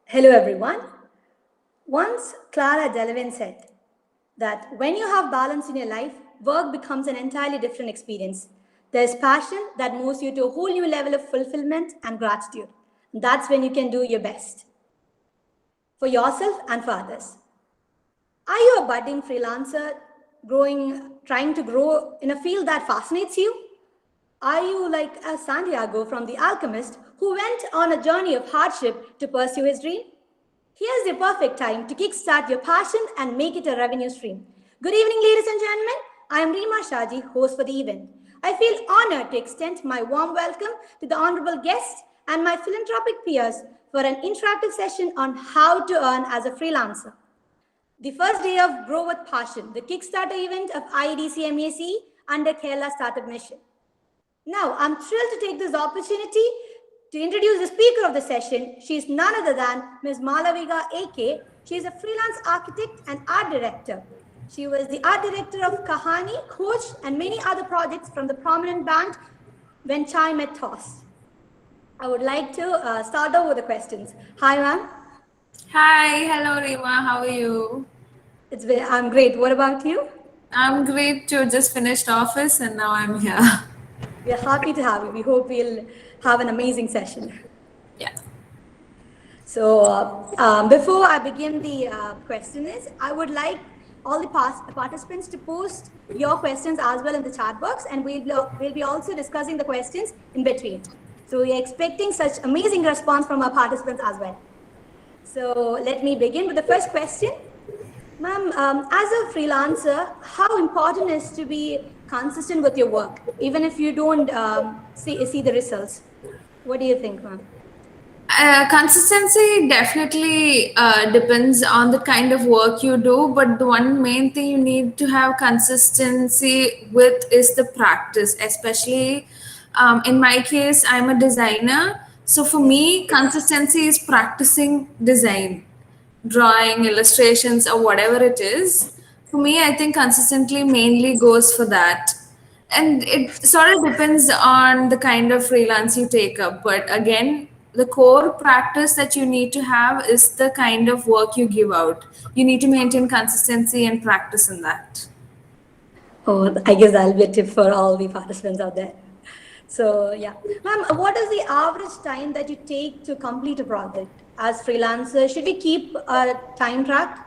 Hello, everyone. Once Clara Delevingne said that when you have balance in your life, work becomes an entirely different experience. There's passion that moves you to a whole new level of fulfillment and gratitude. That's when you can do your best for yourself and for others. Are you a budding freelancer trying to grow in a field that fascinates you? Are you like a Santiago from The Alchemist who went on a journey of hardship to pursue his dream? Here's the perfect time to kickstart your passion and make it a revenue stream. Good evening, ladies and gentlemen. I am Reema Shaji, host for the event. I feel honored to extend my warm welcome to the honorable guests and my philanthropic peers for an interactive session on how to earn as a freelancer. The first day of Grow with Passion, the Kickstarter event of IEDC MAC under Kerala Startup Mission. Now, I'm thrilled to take this opportunity to introduce the speaker of the session. She is none other than Ms. Malavika AK. She is a freelance architect and art director. She was the art director of Kahani, Coach, and many other projects from the prominent band When Chai Met Toss. I would like to start off with the questions. Hi, ma'am. Hi, hello Rima, how are you? I'm great. What about you? I'm great too. Just finished office and now I'm here. We are happy to have you. We hope we'll have an amazing session. Yeah. So before I begin the questionnaires, I would like all the participants to post your questions as well in the chat box, and we'll be also discussing the questions in between. So we are expecting such amazing response from our participants as well. So let me begin with the first question. Ma'am, as a freelancer, how important is to be consistent with your work, even if you don't see the results? What do you think, ma'am? Consistency definitely depends on the kind of work you do, but the one main thing you need to have consistency with is the practice. Especially in my case, I'm a designer. So for me, consistency is practicing design, drawing, illustrations, or whatever it is. For me, I think consistently mainly goes for that. And it sort of depends on the kind of freelance you take up. But again, the core practice that you need to have is the kind of work you give out. You need to maintain consistency and practice in that. Oh, I guess that'll be a tip for all the participants out there. So yeah, ma'am, what is the average time that you take to complete a project as freelancer? Should we keep a time track?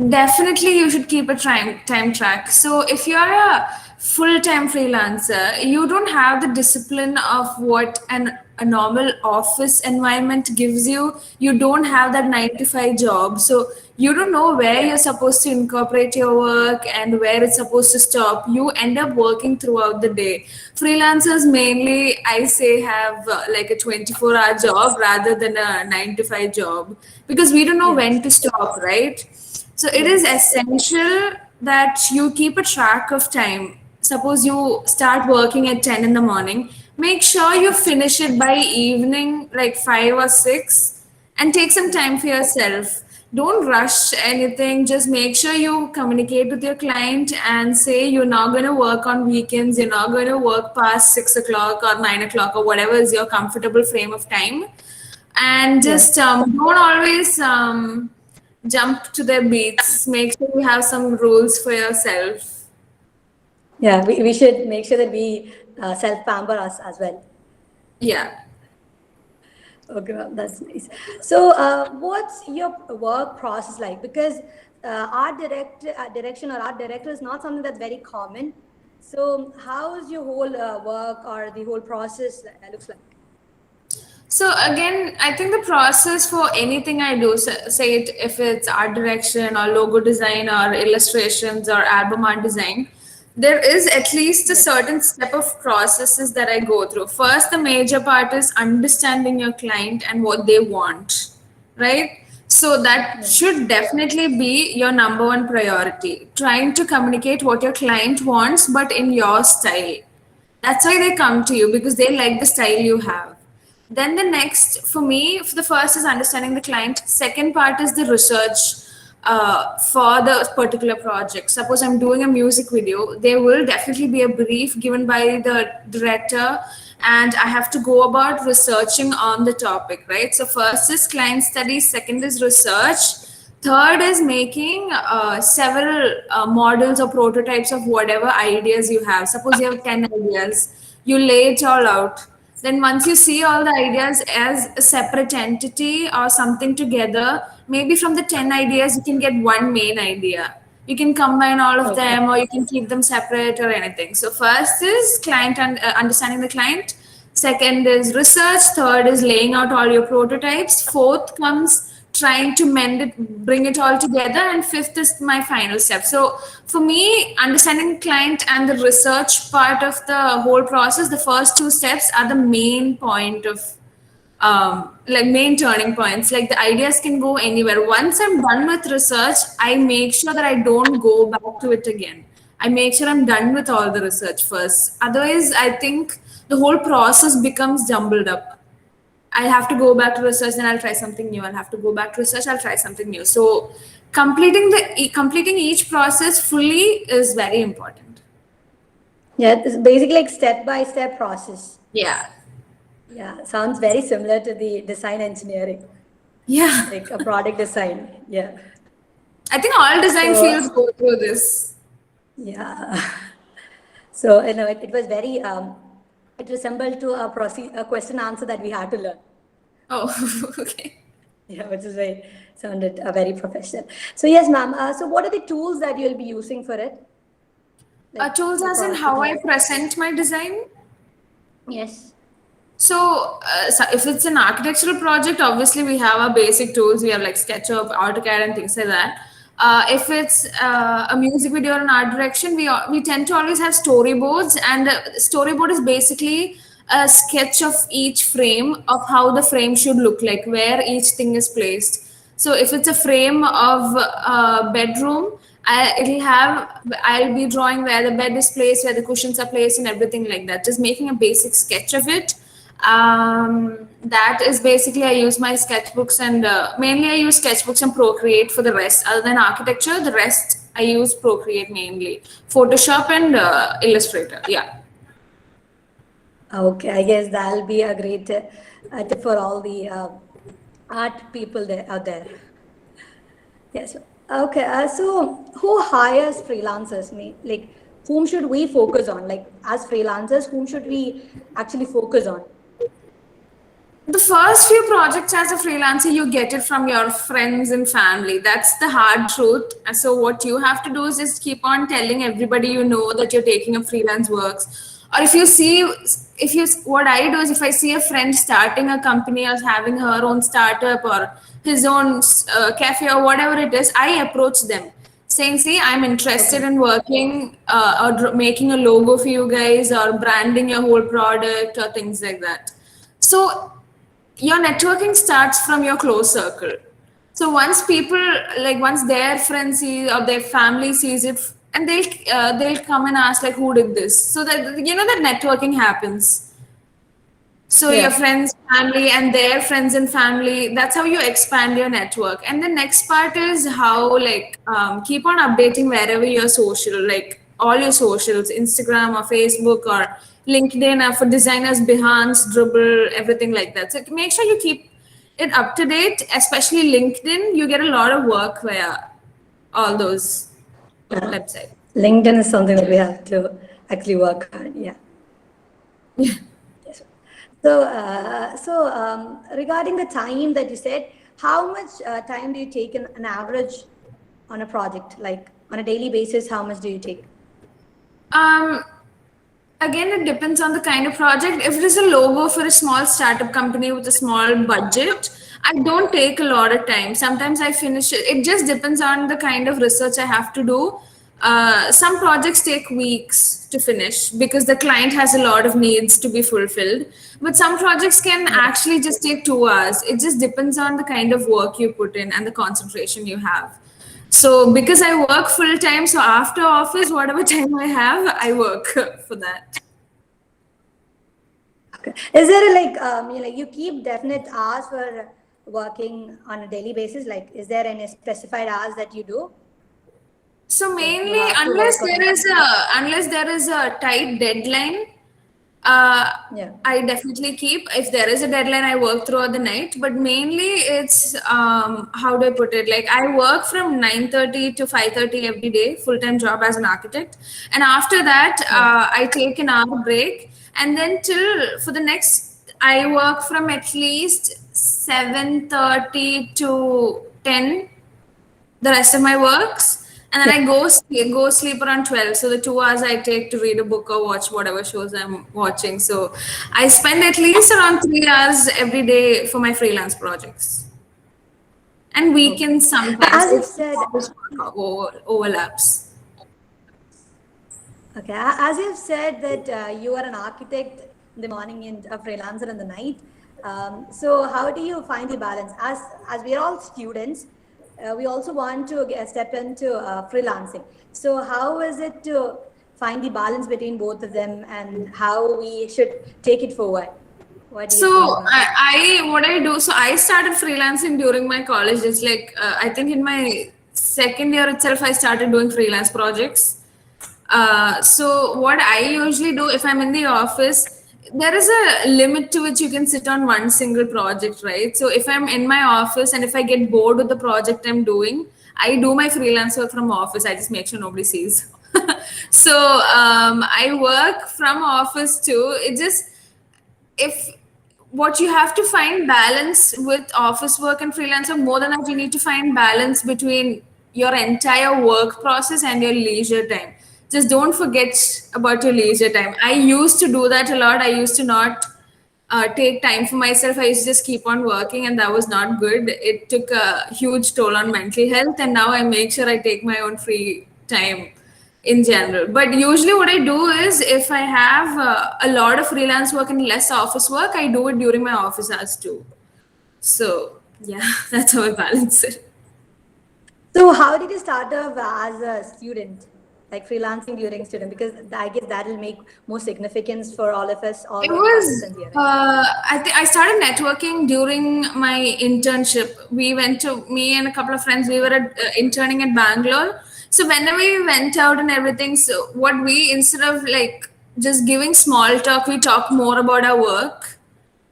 Definitely, you should keep a time track. So, if you're a full-time freelancer, you don't have the discipline of what a normal office environment gives you. You don't have that 9 to 5 job. So, you don't know where you're supposed to incorporate your work and where it's supposed to stop. You end up working throughout the day. Freelancers mainly, I say, have like a 24-hour job rather than a 9 to 5 job because we don't know when to stop, right? So it is essential that you keep a track of time. Suppose you start working at 10 in the morning, make sure you finish it by evening, like 5 or 6, and take some time for yourself. Don't rush anything. Just make sure you communicate with your client and say you're not going to work on weekends, you're not going to work past 6 o'clock or 9 o'clock or whatever is your comfortable frame of time. And just don't always jump to their beats. Make sure you have some rules for yourself. Yeah, we should make sure that we self-pamper us as well. Yeah. Okay, well, that's nice. So what's your work process like? Because direction or art director is not something that's very common. So how is your whole work or the whole process looks like? So again, I think the process for anything I do, say it if it's art direction or logo design or illustrations or album art design, there is at least a certain step of processes that I go through. First, the major part is understanding your client and what they want, right? So that should definitely be your number one priority. Trying to communicate what your client wants, but in your style. That's why they come to you because they like the style you have. Then the next, for me, for the first is understanding the client. Second part is the research for the particular project. Suppose I'm doing a music video, there will definitely be a brief given by the director and I have to go about researching on the topic, right? So first is client studies, second is research, third is making several models or prototypes of whatever ideas you have. Suppose you have 10 ideas, you lay it all out. Then once you see all the ideas as a separate entity or something together, maybe from the 10 ideas, you can get one main idea. You can combine all of Okay. them or you can keep them separate or anything. So first is client and understanding the client. Second is research. Third is laying out all your prototypes. Fourth comes trying to mend it, bring it all together. And fifth is my final step. So for me, understanding client and the research part of the whole process, the first two steps are the main point of like main turning points. Like the ideas can go anywhere. Once I'm done with research, I make sure that I don't go back to it again. I make sure I'm done with all the research first. Otherwise, I think the whole process becomes jumbled up. I'll have to go back to research, then I'll try something new. I'll have to go back to research, I'll try something new. So completing each process fully is very important. Yeah, it's basically like step-by-step process. Yeah. Yeah, sounds very similar to the design engineering, Yeah. like a product design. Yeah. I think all design So- fields go through this. Yeah. So, it was very, it resembled to a question answer that we had to learn. Oh, okay. Yeah, which is sounded very professional. So, yes, ma'am. So, what are the tools that you'll be using for it? Tools the as in product how I design. present my design. Yes. So if it's an architectural project, obviously we have our basic tools. We have like SketchUp, AutoCAD, and things like that. If it's a music video or an art direction, we tend to always have storyboards, and storyboard is basically a sketch of each frame of how the frame should look like, where each thing is placed. So if it's a frame of a bedroom, I'll be drawing where the bed is placed, where the cushions are placed, and everything like that. Just making a basic sketch of it. That is basically I use my sketchbooks, and mainly I use sketchbooks and Procreate for the rest. Other than architecture, the rest I use Procreate mainly, Photoshop and Illustrator. Yeah. Okay, I guess that'll be a great tip for all the art people out there. Yes. Okay. So, who hires freelancers? Like, whom should we focus on? Like, as freelancers, whom should we actually focus on? The first few projects as a freelancer, you get it from your friends and family. That's the hard truth. And so what you have to do is just keep on telling everybody you know that you're taking up freelance works. Or what I do is if I see a friend starting a company or having her own startup or his own cafe or whatever it is, I approach them saying, see, I'm interested in working or making a logo for you guys or branding your whole product or things like that. So your networking starts from your close circle. So once their friends see or their family sees it, and they'll come and ask like, who did this? So that that networking happens. So Yeah. your friends, family, and their friends and family, that's how you expand your network. And the next part is how keep on updating wherever you're social, like all your socials, Instagram or Facebook or LinkedIn, for designers, Behance, Dribble, everything like that. So make sure you keep it up to date, especially LinkedIn. You get a lot of work via all those websites. LinkedIn is something that we have to actually work on. Yeah. Yes. So, regarding the time that you said, how much time do you take in an average on a project? Like on a daily basis, how much do you take? Again, it depends on the kind of project. If it is a logo for a small startup company with a small budget, I don't take a lot of time. Sometimes I finish it. It just depends on the kind of research I have to do. Some projects take weeks to finish because the client has a lot of needs to be fulfilled. But some projects can actually just take 2 hours. It just depends on the kind of work you put in and the concentration you have. So because I work full time, so after office, whatever time I have, I work for that. Okay. Is there you keep definite hours for working on a daily basis? Like, is there any specified hours that you do? So mainly, have to unless work on there is a tight deadline, Yeah. I definitely keep. If there is a deadline, I work throughout the night. But mainly, it's how do I put it? Like I work from 9:30 to 5:30 every day, full time job as an architect, and after that, I take an hour break, and then till for the next, I work from at least 7:30 to 10, the rest of my works, and then Yeah. I go sleep around 12. So the 2 hours I take to read a book or watch whatever shows I'm watching. So I spend at least around 3 hours every day for my freelance projects, and Okay. weekends sometimes As if you've said, office work overlaps. okay, as you've said that you are an architect in the morning and a freelancer in the night. So how do you find the balance? As we are all students, we also want to step into freelancing. So how is it to find the balance between both of them, and how we should take it forward? What do you So think about it? I what I do. So I started freelancing during my college. It's like I think in my second year itself, I started doing freelance projects. So what I usually do if I'm in the office, there is a limit to which you can sit on one single project, right? So if I'm in my office and if I get bored with the project I'm doing, I do my freelance work from office. I just make sure nobody sees. So I work from office too. It just if what you have to find balance with office work and freelancer more than that, you need to find balance between your entire work process and your leisure time. Just don't forget about your leisure time. I used to do that a lot. I used to not take time for myself. I used to just keep on working, and that was not good. It took a huge toll on mental health, and now I make sure I take my own free time in general. But usually, what I do is if I have a lot of freelance work and less office work, I do it during my office hours too. So, yeah, that's how I balance it. So how did you start off as a student, like freelancing during student? Because I guess that will make more significance for all of us, all It the was, participants here, right? I think I started networking during my internship. We went to, me and a couple of friends, we were interning at Bangalore. So whenever we went out and everything, so what we, instead of like just giving small talk, we talk more about our work.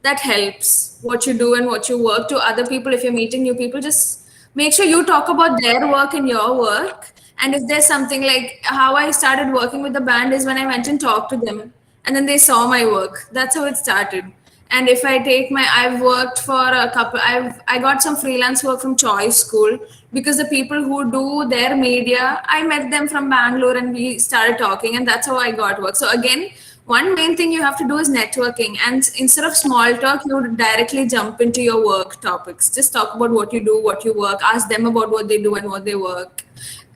That helps what you do and what you work to other people. If you're meeting new people, just make sure you talk about their work and your work. And if there's something like how I started working with the band is when I went and talked to them, and then they saw my work. That's how it started. And if I take my, I've worked for a couple, I got some freelance work from Choice School, because the people who do their media, I met them from Bangalore and we started talking, and that's how I got work. So again, one main thing you have to do is networking, and instead of small talk, you would directly jump into your work topics. Just talk about what you do, what you work, ask them about what they do and what they work.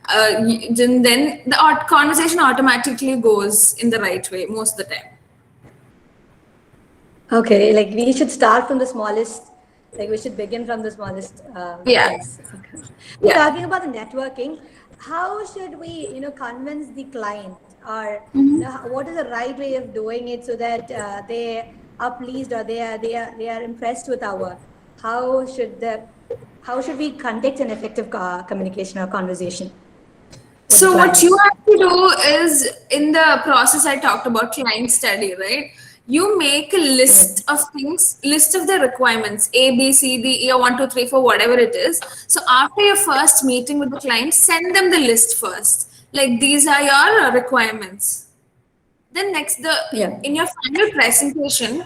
Then the conversation automatically goes in the right way most of the time. Okay, like we should start from the smallest, like we should begin from the smallest Yeah. things. Okay. Yeah. Talking about the networking, how should we, convince the client, or what is the right way of doing it so that they are pleased, or they are impressed with our work? How should we conduct an effective communication or conversation with So the what you clients? have to do is, in the process I talked about client study, right? You make a list of things, list of the requirements, A, B, C, D, E, or 1, 2, 3, 4, whatever it is. So after your first meeting with the client, send them the list first. Like, these are your requirements. Then next, Yeah. in your final presentation,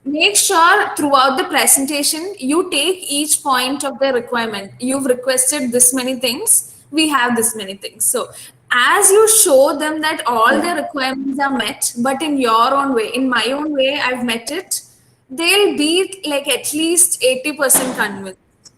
make sure throughout the presentation you take each point of the requirement. You've requested this many things, we have this many things. So as you show them that all Yeah. the requirements are met, but in your own way, in my own way, I've met it, they'll be like at least 80% convinced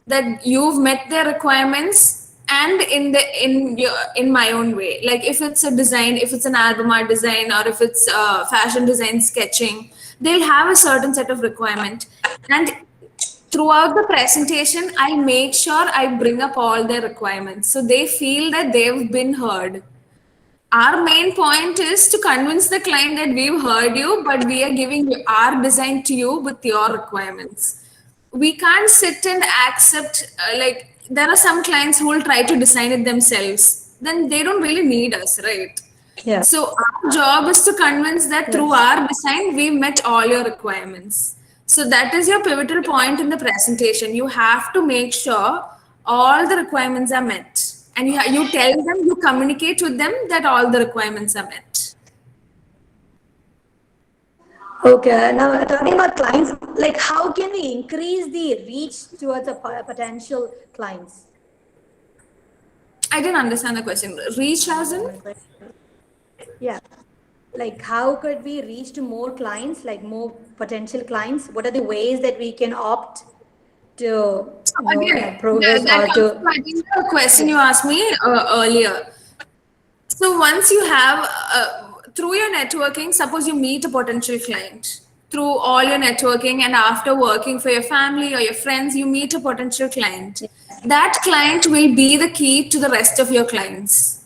that you've met their requirements, and in my own way. Like if it's a design, if it's an album art design, or if it's fashion design sketching, they'll have a certain set of requirement. And throughout the presentation, I make sure I bring up all their requirements so they feel that they've been heard. Our main point is to convince the client that we've heard you, but we are giving our design to you with your requirements. We can't sit and accept, like, there are some clients who will try to design it themselves. Then they don't really need us, right? Yeah. So job is to convince that through our design, we met all your requirements. So that is your pivotal point in the presentation. You have to make sure all the requirements are met. And you tell them, you communicate with them that all the requirements are met. Okay, now talking about clients, like how can we increase the reach towards the potential clients? I didn't understand the question. Reach as in? Yeah, like how could we reach to more clients, like more potential clients? What are the ways that we can opt to progress that or comes to? to, I think, the question you asked me earlier. So once you have, through your networking, suppose you meet a potential client through all your networking, and after working for your family or your friends, you meet a potential client. That client will be the key to the rest of your clients.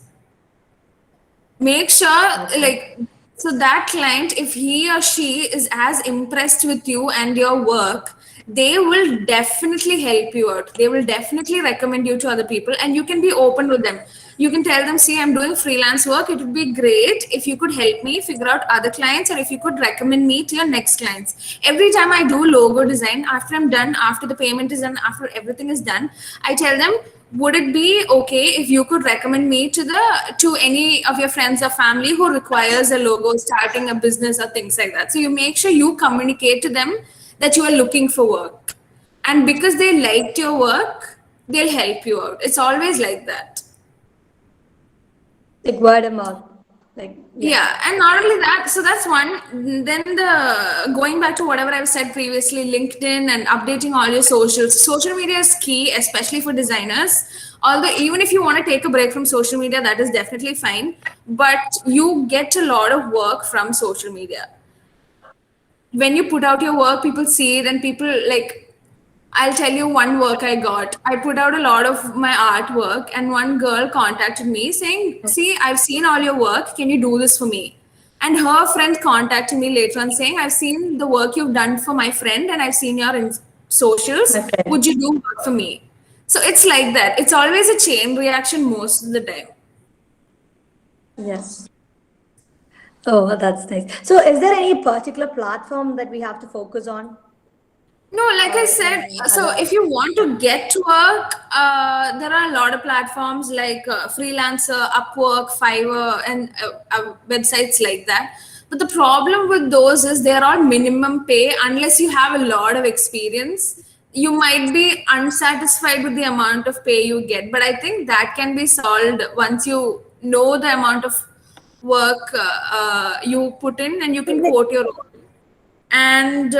Make sure, like, so that client, if he or she is as impressed with you and your work, they will definitely help you out. They will definitely recommend you to other people, and you can be open with them. You can tell them, see, I'm doing freelance work. It would be great if you could help me figure out other clients, or if you could recommend me to your next clients. Every time I do logo design, after I'm done, after the payment is done, after everything is done, I tell them, would it be okay if you could recommend me to any of your friends or family who requires a logo, starting a business or things like that? So you make sure you communicate to them that you are looking for work, and because they liked your work, they'll help you out. It's always like that. Like word of mouth, like Yeah, and not only that, so that's one. Then the going back to whatever I've said previously, LinkedIn and updating all your socials. Social media is key, especially for designers. Although even if you want to take a break from social media, that is definitely fine. But you get a lot of work from social media. When you put out your work, people see it, and people like, I'll tell you one work I got. I put out a lot of my artwork, and one girl contacted me saying, see, I've seen all your work. Can you do this for me? And her friend contacted me later on saying, I've seen the work you've done for my friend, and I've seen your socials. Okay. Would you do work for me? So it's like that. It's always a chain reaction most of the time. Yes. Oh, that's nice. So is there any particular platform that we have to focus on? No, like I said, so if you want to get to work, there are a lot of platforms like Freelancer, Upwork, Fiverr, and websites like that. But the problem with those is they're all minimum pay unless you have a lot of experience. You might be unsatisfied with the amount of pay you get, but I think that can be solved once you know the amount of work you put in, and you can quote your own. And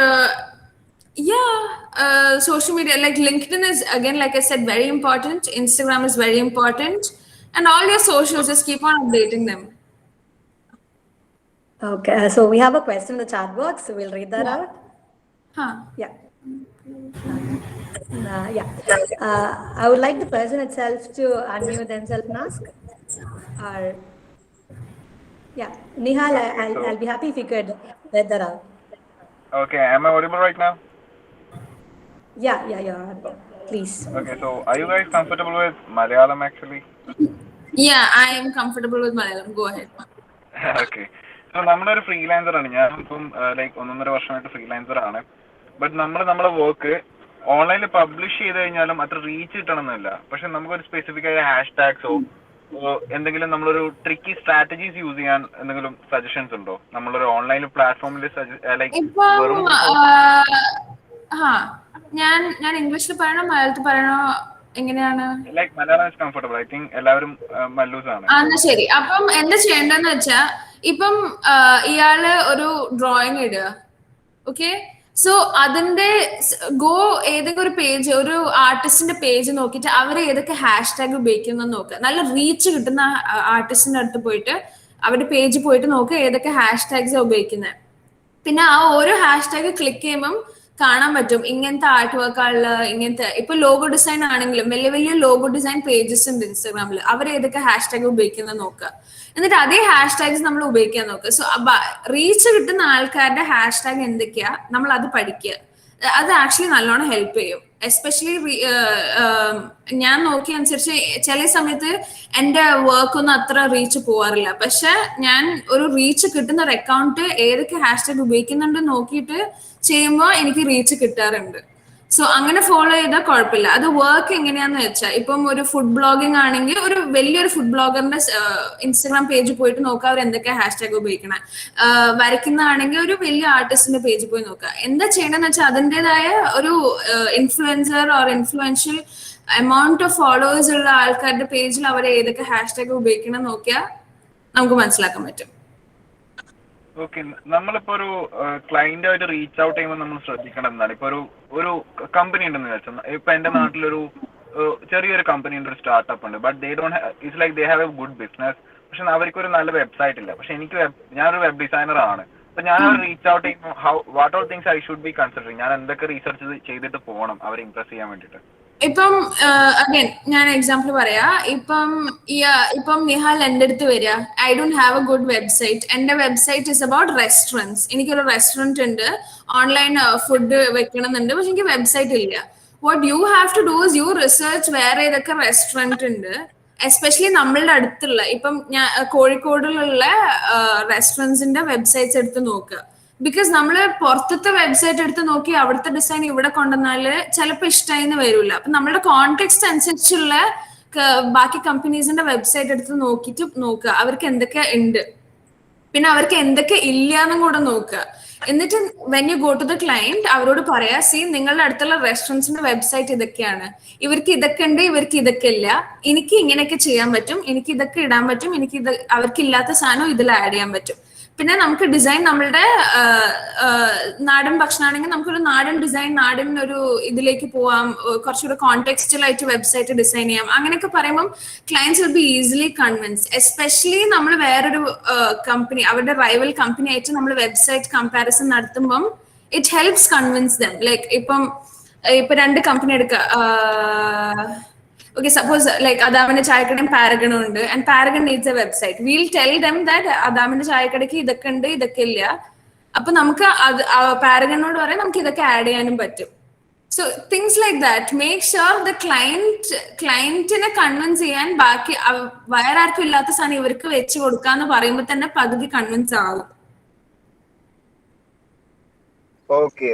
social media like LinkedIn is, again, like I said, very important. Instagram is very important, and all your socials, just keep on updating them. Okay, so we have a question in the chat box, so we'll read that out. Yeah. I would like the person itself to unmute themselves and ask. Or yeah, Nihal, I'll be happy if you could read that out. Okay, am I audible right now? Yeah, you're audible. Please. Okay, so are you guys comfortable with Malayalam actually? Yeah, I am comfortable with Malayalam. Go ahead. Okay. So നമ്മളൊരു freelancer ആണ്. ഞാനിപ്പം like 1.5 വർഷമായിട്ട് freelancer ആണ്. But നമ്മുടെ work ഓൺലൈനിൽ publish ചെയ്ത് കഴിഞ്ഞാലും അത്ര റീച്ച് കിട്ടണമെന്നില്ല. പക്ഷെ നമുക്കൊരു സ്പെസിഫിക് ആയ ഹാഷ് ടാഗ്സോ എന്തെങ്കിലും നമ്മളൊരു ട്രിക്കി സ്ട്രാറ്റജീസ് യൂസ് ചെയ്യാൻ എന്തെങ്കിലും സജഷൻസ് ഉണ്ടോ? നമ്മളൊരു ഓൺലൈൻ പ്ലാറ്റ്ഫോമിൽ ഞാൻ ഇംഗ്ലീഷിൽ പറയണോ മലയാളത്തിൽ പറയണോ, എങ്ങനെയാണ്? Like Malayalam is comfortable. I think എല്ലാവരും മല്ലൂസ് ആണ്. ശരി. അപ്പം എന്താ ചെയ്യേണ്ടതെന്ന് വെച്ചാ, ഇപ്പം ഇയാള് ഒരു ഡ്രോയിങ് ഇടുക. ഓക്കെ, സോ അതിന്റെ ഏതെങ്കിലും ഒരു പേജ്, ഒരു ആർട്ടിസ്റ്റിന്റെ പേജ് നോക്കിയിട്ട് അവർ ഏതൊക്കെ ഹാഷ് ടാഗ് ഉപയോഗിക്കുന്ന നോക്കുക. നല്ല റീച്ച് കിട്ടുന്ന ആർട്ടിസ്റ്റിന്റെ അടുത്ത് പോയിട്ട് അവരുടെ പേജ് പോയിട്ട് നോക്കുക ഏതൊക്കെ ഹാഷ് ടാഗ്സ് ഉപയോഗിക്കുന്നത്. പിന്നെ ആ ഓരോ ഹാഷ് ടാഗ് ക്ലിക്ക് ചെയ്യുമ്പം കാണാൻ പറ്റും ഇങ്ങനത്തെ ആർട്ട് വർക്കുള്ള, ഇങ്ങനത്തെ ഇപ്പൊ ലോഗോ ഡിസൈൻ ആണെങ്കിലും വലിയ വലിയ ലോഗോ ഡിസൈൻ പേജസ് ഉണ്ട് ഇൻസ്റ്റാഗ്രാമിൽ. അവർ ഏതൊക്കെ ഹാഷ് ടാഗ് ഉപയോഗിക്കുന്നത് നോക്കുക. എന്നിട്ട് അതേ ഹാഷ് ടാഗ്സ് നമ്മൾ ഉപയോഗിക്കാൻ നോക്കുക. സോ റീച്ച് കിട്ടുന്ന ആൾക്കാരുടെ ഹാഷ് ടാഗ് എന്തൊക്കെയാ, നമ്മൾ അത് പഠിക്കുക. അത് ആക്ച്വലി നല്ലോണം ഹെൽപ്പ് ചെയ്യും. എസ്പെഷ്യലി ഞാൻ നോക്കിയ അനുസരിച്ച് ചില സമയത്ത് എൻ്റെ വർക്ക് ഒന്നും അത്ര റീച്ച് പോവാറില്ല. പക്ഷെ ഞാൻ ഒരു റീച്ച് കിട്ടുന്ന ഒരു അക്കൗണ്ട് ഏതൊക്കെ ഹാഷ്ടാഗ് ഉപയോഗിക്കുന്നുണ്ട് നോക്കിയിട്ട് ചെയ്യുമ്പോൾ എനിക്ക് റീച്ച് കിട്ടാറുണ്ട്. സോ അങ്ങനെ ഫോളോ ചെയ്താൽ കുഴപ്പമില്ല. അത് വർക്ക് എങ്ങനെയാന്ന് വെച്ചാൽ ഇപ്പം ഒരു ഫുഡ് ബ്ലോഗിംഗ് ആണെങ്കിൽ ഒരു വലിയൊരു ഫുഡ് ബ്ലോഗറിന്റെ ഇൻസ്റ്റാഗ്രാം പേജ് പോയിട്ട് നോക്കുക അവർ എന്തൊക്കെ ഹാഷ്ടാഗ് ഉപയോഗിക്കണേ. വരയ്ക്കുന്നതാണെങ്കിൽ ഒരു വലിയ ആർട്ടിസ്റ്റിന്റെ പേജ് പോയി നോക്കുക. എന്താ ചെയ്യണമെന്ന് വെച്ചാൽ അതിൻ്റെതായ ഒരു influencer or influential amount of followers ഉള്ള ആൾക്കാരുടെ പേജിൽ അവർ ഏതൊക്കെ ഹാഷ്ടാഗ് ഉപയോഗിക്കണം നോക്കിയാൽ നമുക്ക് മനസ്സിലാക്കാൻ പറ്റും. ഓക്കെ, നമ്മളിപ്പോ ഒരു ക്ലയന്റായിട്ട് റീച്ച് ഔട്ട് ചെയ്യുമ്പോൾ നമ്മൾ ശ്രദ്ധിക്കേണ്ടത് എന്താണ്? ഇപ്പൊ ഒരു കമ്പനി ഉണ്ടെന്ന് വിചാരിച്ചാൽ, ഇപ്പൊ എന്റെ നാട്ടിലൊരു ചെറിയൊരു കമ്പനി ഉണ്ട്, ഒരു സ്റ്റാർട്ടപ്പ് ഉണ്ട്. But they don't it's like they have a good business. പക്ഷെ അവർക്ക് ഒരു നല്ല വെബ്സൈറ്റ് ഇല്ല. പക്ഷെ ഞാനൊരു വെബ് ഡിസൈനർ ആണ്. അപ്പൊ ഞാൻ റീച്ച് ഔട്ട് ചെയ്യുമ്പോൾ what all things I should be considering? ഞാൻ എന്തൊക്കെ റീസെർച്ച് ചെയ്തിട്ട് പോകണം അവരെ ഇംപ്രസ് ചെയ്യാൻ വേണ്ടിട്ട്? ഇപ്പം അഗൈൻ ഞാൻ എക്സാമ്പിൾ പറയാ. ഇപ്പം നിഹാൽ എൻ്റെ അടുത്ത് വരിക, I don't have a good website. എൻ്റെ വെബ്സൈറ്റ് ഇസ് അബൌട്ട് റെസ്റ്റോറൻറ്റ്സ്. എനിക്കൊരു റെസ്റ്റോറൻറ്റ് ഉണ്ട്, ഓൺലൈൻ ഫുഡ് വെക്കണമെന്നുണ്ട്, പക്ഷെ എനിക്ക് വെബ്സൈറ്റ് ഇല്ല. What you have to do is you research വേറെ ഏതൊക്കെ റെസ്റ്റോറൻറ്റ് ഉണ്ട്, എസ്പെഷ്യലി നമ്മളുടെ അടുത്തുള്ള. ഇപ്പം ഞാൻ കോഴിക്കോടിലുള്ള റെസ്റ്റോറൻറ്റ്സിന്റെ വെബ്സൈറ്റ്സ് എടുത്ത് നോക്കുക. ബിക്കോസ് നമ്മൾ പുറത്തത്തെ വെബ്സൈറ്റ് എടുത്ത് നോക്കി അവിടുത്തെ ഡിസൈൻ ഇവിടെ കൊണ്ടുവന്നാല് ചിലപ്പോൾ ഇഷ്ടമായിന്ന് വരില്ല. അപ്പൊ നമ്മുടെ കോണ്ടെക്സ്റ്റ് അനുസരിച്ചുള്ള ബാക്കി കമ്പനീസിന്റെ വെബ്സൈറ്റ് എടുത്ത് നോക്കിയിട്ട് നോക്കുക അവർക്ക് എന്തൊക്കെ ഉണ്ട്, പിന്നെ അവർക്ക് എന്തൊക്കെ ഇല്ല എന്നും കൂടെ നോക്കുക. എന്നിട്ട് when you go to the client അവരോട് പറയാ, സി നിങ്ങളുടെ അടുത്തുള്ള റെസ്റ്റോറൻറ്റ്സിന്റെ വെബ്സൈറ്റ് ഇതൊക്കെയാണ്, ഇവർക്ക് ഇതൊക്കെ ഉണ്ട്, ഇവർക്ക് ഇതൊക്കെ ഇല്ല, എനിക്ക് ഇങ്ങനെയൊക്കെ ചെയ്യാൻ പറ്റും, എനിക്ക് ഇതൊക്കെ ഇടാൻ പറ്റും, എനിക്ക് ഇത് അവർക്ക് ഇല്ലാത്ത സാധനം ഇതിൽ ആഡ് ചെയ്യാൻ പറ്റും. പിന്നെ നമുക്ക് ഡിസൈൻ നമ്മളുടെ നാടൻ ഭക്ഷണമാണെങ്കിൽ നമുക്കൊരു നാടൻ ഡിസൈൻ, നാടൻ ഒരു ഇതിലേക്ക് പോവാം, കുറച്ചുകൂടെ കോണ്ടെക്സ്റ്റലായിട്ട് വെബ്സൈറ്റ് ഡിസൈൻ ചെയ്യാം. അങ്ങനെയൊക്കെ പറയുമ്പം clients will be easily convince. Especially നമ്മൾ വേറൊരു കമ്പനി, അവരുടെ റൈവൽ കമ്പനി ആയിട്ട് നമ്മൾ വെബ്സൈറ്റ് കമ്പാരിസൺ നടത്തുമ്പം it helps convince them. Like ഇപ്പൊ രണ്ട് കമ്പനി എടുക്കുക. Okay, suppose like Adaminte Chayakadayum Paragon undu and Paragon needs a website. We'll tell them that Adaminte Chayakadayukku idakke undu idakke illa. Appo namukku Paragon odu parayan namukku idakke add cheyanum pattum. So things like that, make sure the client ine convince cheyan baaki wire aarkku illatha sani ivarkku vechu kodukkannu parayumbol thanne pagudi convince aagum. Okay,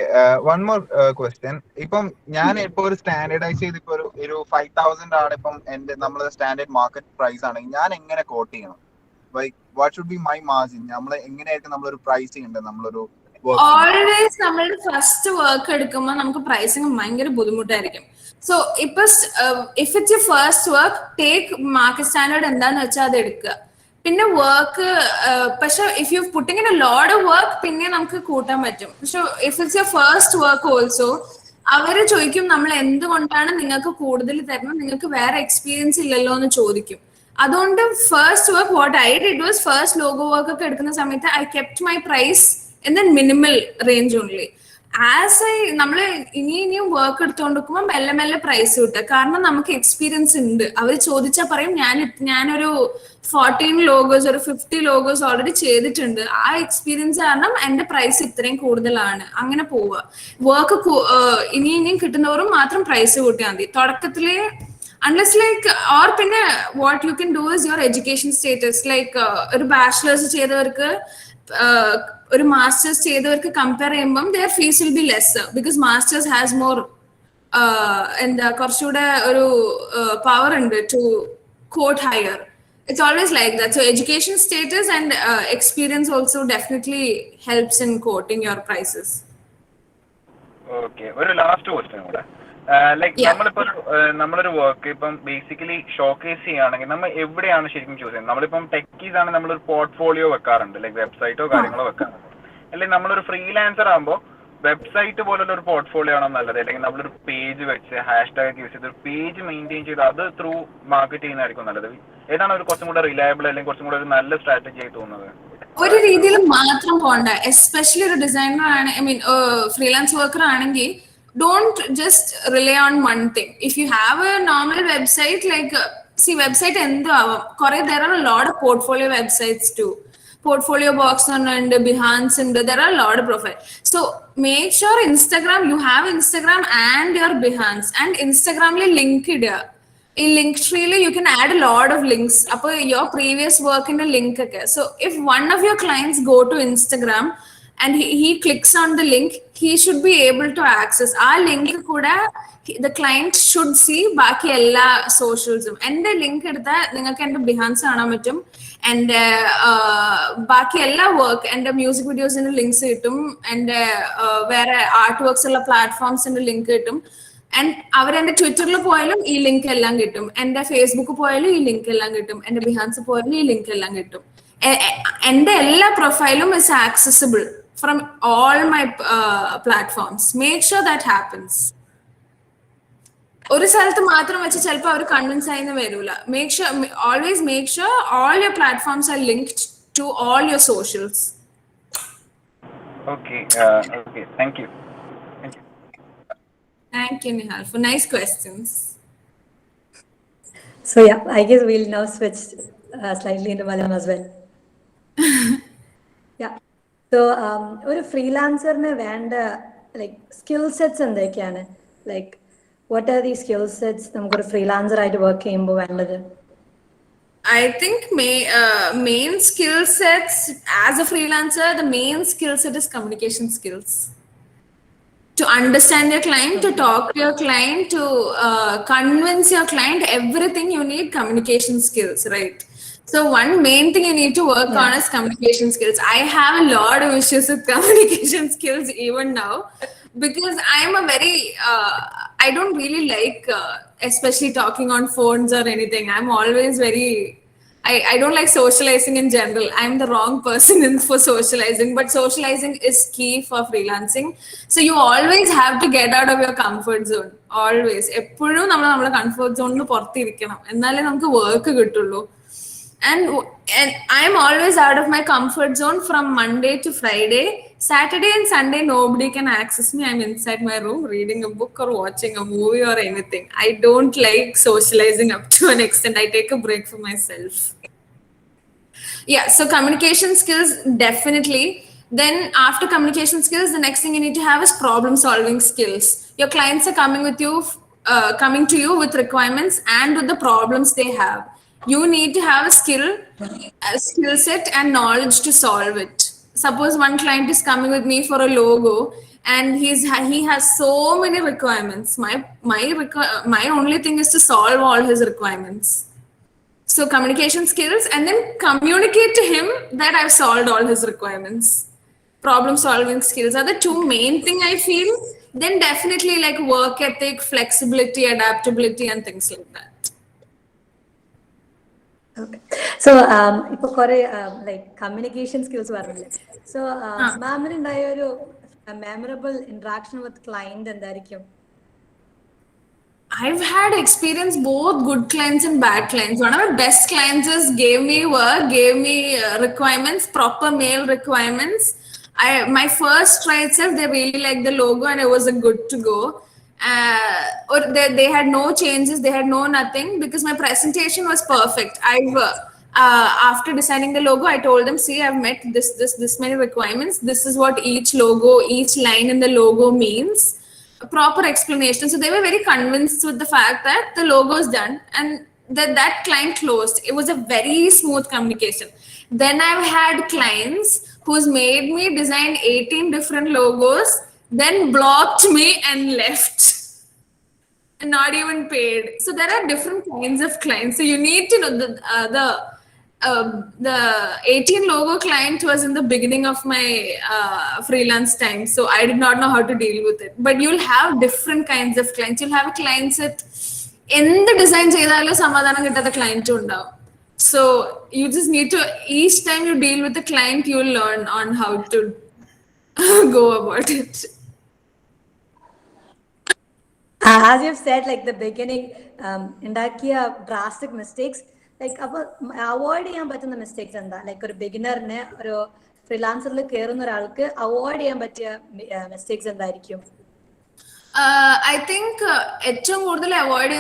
one more question. ഇപ്പം ഞാൻ ഇപ്പൊ ഒരു standardise ചെയ്ത് ഇപ്പൊ ഒരു 5,000 ആണ് ഇപ്പം എന്റെ നമ്മളെ സ്റ്റാൻഡേർഡ് മാർക്കറ്റ് പ്രൈസ് ആണെങ്കിൽ ഞാൻ എങ്ങനെ കോട്ട് ചെയ്യണം? Like what should be my margin? നമ്മൾ എങ്ങനെയായിരിക്കും നമ്മളൊരു പ്രൈസ് ചെയ്യേണ്ടത്? നമ്മളൊരു ഓൾവേസ് നമ്മളുടെ ഫസ്റ്റ് വർക്ക് എടുക്കുമ്പോൾ നമുക്ക് പ്രൈസിങ് ഭയങ്കര ബുദ്ധിമുട്ടായിരിക്കും. സോ ഇപ്പൊ if it's your first work, take market standard എന്താന്ന് വെച്ചാൽ അത് എടുക്കുക. പിന്നെ വർക്ക് പക്ഷെ if you putting in a lot of work പിന്നെ നമുക്ക് കൂട്ടാൻ പറ്റും. പക്ഷെ if it's your first work also അവര് ചോദിക്കും നമ്മൾ എന്തുകൊണ്ടാണ് നിങ്ങൾക്ക് കൂടുതൽ തരണം, നിങ്ങൾക്ക് വേറെ എക്സ്പീരിയൻസ് ഇല്ലല്ലോ എന്ന് ചോദിക്കും. അതുകൊണ്ട് first work what I did was first logo work ഒക്കെ എടുക്കുന്ന സമയത്ത് I kept my price in the minimal range only. നമ്മള് ഇനിയും വർക്ക് എടുത്തോണ്ടിരിക്കുമ്പോൾ മെല്ലെ മെല്ലെ പ്രൈസ് കിട്ടുക. കാരണം നമുക്ക് എക്സ്പീരിയൻസ് ഉണ്ട്. അവർ ചോദിച്ചാൽ പറയും ഞാനൊരു 14 ലോഗോസ് ഒരു 50 ലോഗോസ് ഓൾറെഡി ചെയ്തിട്ടുണ്ട്, ആ എക്സ്പീരിയൻസ് കാരണം എന്റെ പ്രൈസ് ഇത്രയും കൂടുതലാണ്. അങ്ങനെ പോവുക. വർക്ക് ഇനിയും കിട്ടുന്നവരും മാത്രം പ്രൈസ് കൂട്ടിയാൽ മതി തുടക്കത്തില്. അൺലെസ് ലൈക്ക് ഓർ പിന്നെ what you can do is your education status. Like ഒരു ബാച്ചിലേഴ്സ് ചെയ്തവർക്ക് ഒരു മാസ്റ്റേഴ്സ് ചെയ്തവർക്ക് കമ്പയർ ചെയ്യുമ്പം their fees will be lesser because masters has more എന്താ കുറച്ചുകൂടെ ഒരു പവർ ഉണ്ട് to quote higher. It's always like that. So education status and experience also definitely helps in quoting your prices. Okay, ഒരു last question കൂടെ. Like നമ്മളൊരു work ഇപ്പം basically showcase ചെയ്യുകയാണെങ്കിൽ നമ്മൾ എവിടെയാണ് ശരിക്കും ചൂസ് ചെയ്യുന്നത്? നമ്മളിപ്പം ടെക്കീസ് ആണ് നമ്മളൊരു പോർട്ട്ഫോളിയോ വെക്കാറുണ്ട്, ലൈക്ക് വെബ്സൈറ്റോ കാര്യങ്ങളോ വെക്കാറുണ്ട്. അല്ലെങ്കിൽ നമ്മളൊരു ഫ്രീലാൻസർ ആകുമ്പോൾ വെബ്സൈറ്റ് പോലുള്ള ഒരു പോർട്ട്ഫോളിയോ ആണോ നല്ലത്, അല്ലെങ്കിൽ നമ്മളൊരു പേജ് വെച്ച് ഹാഷ്ടാഗ് യൂസ് ചെയ്ത് ഒരു പേജ് മെയിൻറ്റെയിൻ ചെയ്ത് അത് ത്രൂ മാർക്കറ്റ് ചെയ്യുന്നതായിരിക്കും നല്ലത്? ഏതാണ് ഒരു കുറച്ചും കൂടെ റിലയബിൾ അല്ലെങ്കിൽ കുറച്ചും കൂടെ ഒരു നല്ല സ്ട്രാറ്റജി ആയി തോന്നുന്നത്? ഒരു രീതിയിൽ മാത്രം പോകണ്ട. എസ്പെഷ്യലി ഒരു ഡിസൈനർ ആണ്, ഐ മീൻ ഫ്രീലാൻസ് വർക്കർ ആണെങ്കിൽ don't just rely on one thing. If you have a normal website, like see website endu avam kore, there are a lot of portfolio websites too. portfolio box and Behance, and there are a lot of profiles. So make sure Instagram, you have Instagram and your Behance, and Instagram link it. In Linktree, you can add a lot of links. Your previous work in a link. So if one of your clients go to Instagram and he clicks on the link, he should be able to access our link. The client should see baki ella socials. And the link Behance and baki ella work and the music videos in the links and where artworks platforms in the link. And our Twitter poilum e link ellam kittum, and Facebook poilum e link ellam kittum, and Behance poilum e link ellam kittum. And ella profile is accessible from all my platforms. Make sure that happens. Make sure, always make sure all your platforms are linked to all your socials. Okay, okay, thank you. Thank you, Nihal, for nice questions. So yeah, I guess we'll now switch slightly into Malayalam as well. Yeah. So a freelancer like skill sets and like what are these skill sets? Freelancer I work I think main skill sets as a freelancer, the main skill set is communication skills. To understand your client, to talk to your client, to convince your client, everything you need communication skills, right? So one main thing you need to work on is communication skills. I have a lot of issues with communication skills even now, because I'm a very, I don't really like, especially talking on phones or anything. I'm always very, I don't like socializing in general. I'm the wrong person for socializing, but socializing is key for freelancing. So you always have to get out of your comfort zone. Always. Eppoഴും നമ്മൾ നമ്മുടെ comfort zone പുറത്തിരിക്കണം. എന്നാലേ നമുക്ക് work കിട്ടുള്ളൂ. And I'm always out of my comfort zone from Monday to Friday. Saturday and Sunday, nobody can access me. I'm inside my room reading a book or watching a movie or anything. I don't like socializing up to an extent. I take a break for myself. Yeah, so communication skills, definitely. Then after communication skills, the next thing you need to have is problem solving skills. Your clients are coming to you with requirements and with the problems they have. You need to have a skill set and knowledge to solve it. Suppose one client is coming with me for a logo and he has so many requirements. My only thing is to solve all his requirements. So communication skills, and then communicate to him that I've solved all his requirements. Problem solving skills are the two main thing I feel. Then definitely like work ethic, flexibility, adaptability, and things like that. Okay. So like communication skills so ma'am a memorable interaction with client and I've had experience both good clients and bad clients. One of my best clients is gave me work, gave me requirements, proper mail requirements. My first try itself, they really liked the logo and it was a good to go. Or they had no changes, they had no nothing, because my presentation was perfect. After designing the logo, I told them, see, I've met this many requirements. This is what each logo, each line in the logo means. A proper explanation. So they were very convinced with the fact that the logo is done, and that client closed. It was a very smooth communication. Then I've had clients who's made me design 18 different logos, then blocked me and left. And not even paid. So there are different kinds of clients. So you need to know the 18 logo client was in the beginning of my freelance time. So I did not know how to deal with it. But you'll have different kinds of clients. You'll have clients that in the design the client. So you just need to, each time you deal with the client, you'll learn on how to go about it. As you've said, like the beginning, Indakia drastic mistakes, like avoid the mistakes and that, like a beginner or freelancer avoid mistakes and that. I think avoid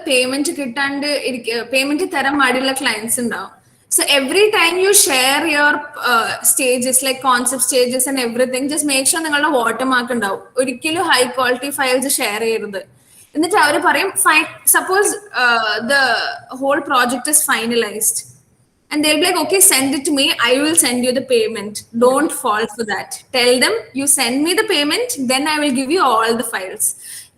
payment payment clients now. So every time you share your stages, like concept stages and everything, just make sure നിങ്ങളുടെ watermark ഉണ്ടാവും. ഒരിക്കലും high quality files share ചെയ്യരുത്. എന്നിട്ട് അവർ പറയും suppose the whole project is finalized. And they'll be like, okay, send it to me. I will send you the payment. Don't fall for that. Tell them you send me the payment, then I will give you all the files.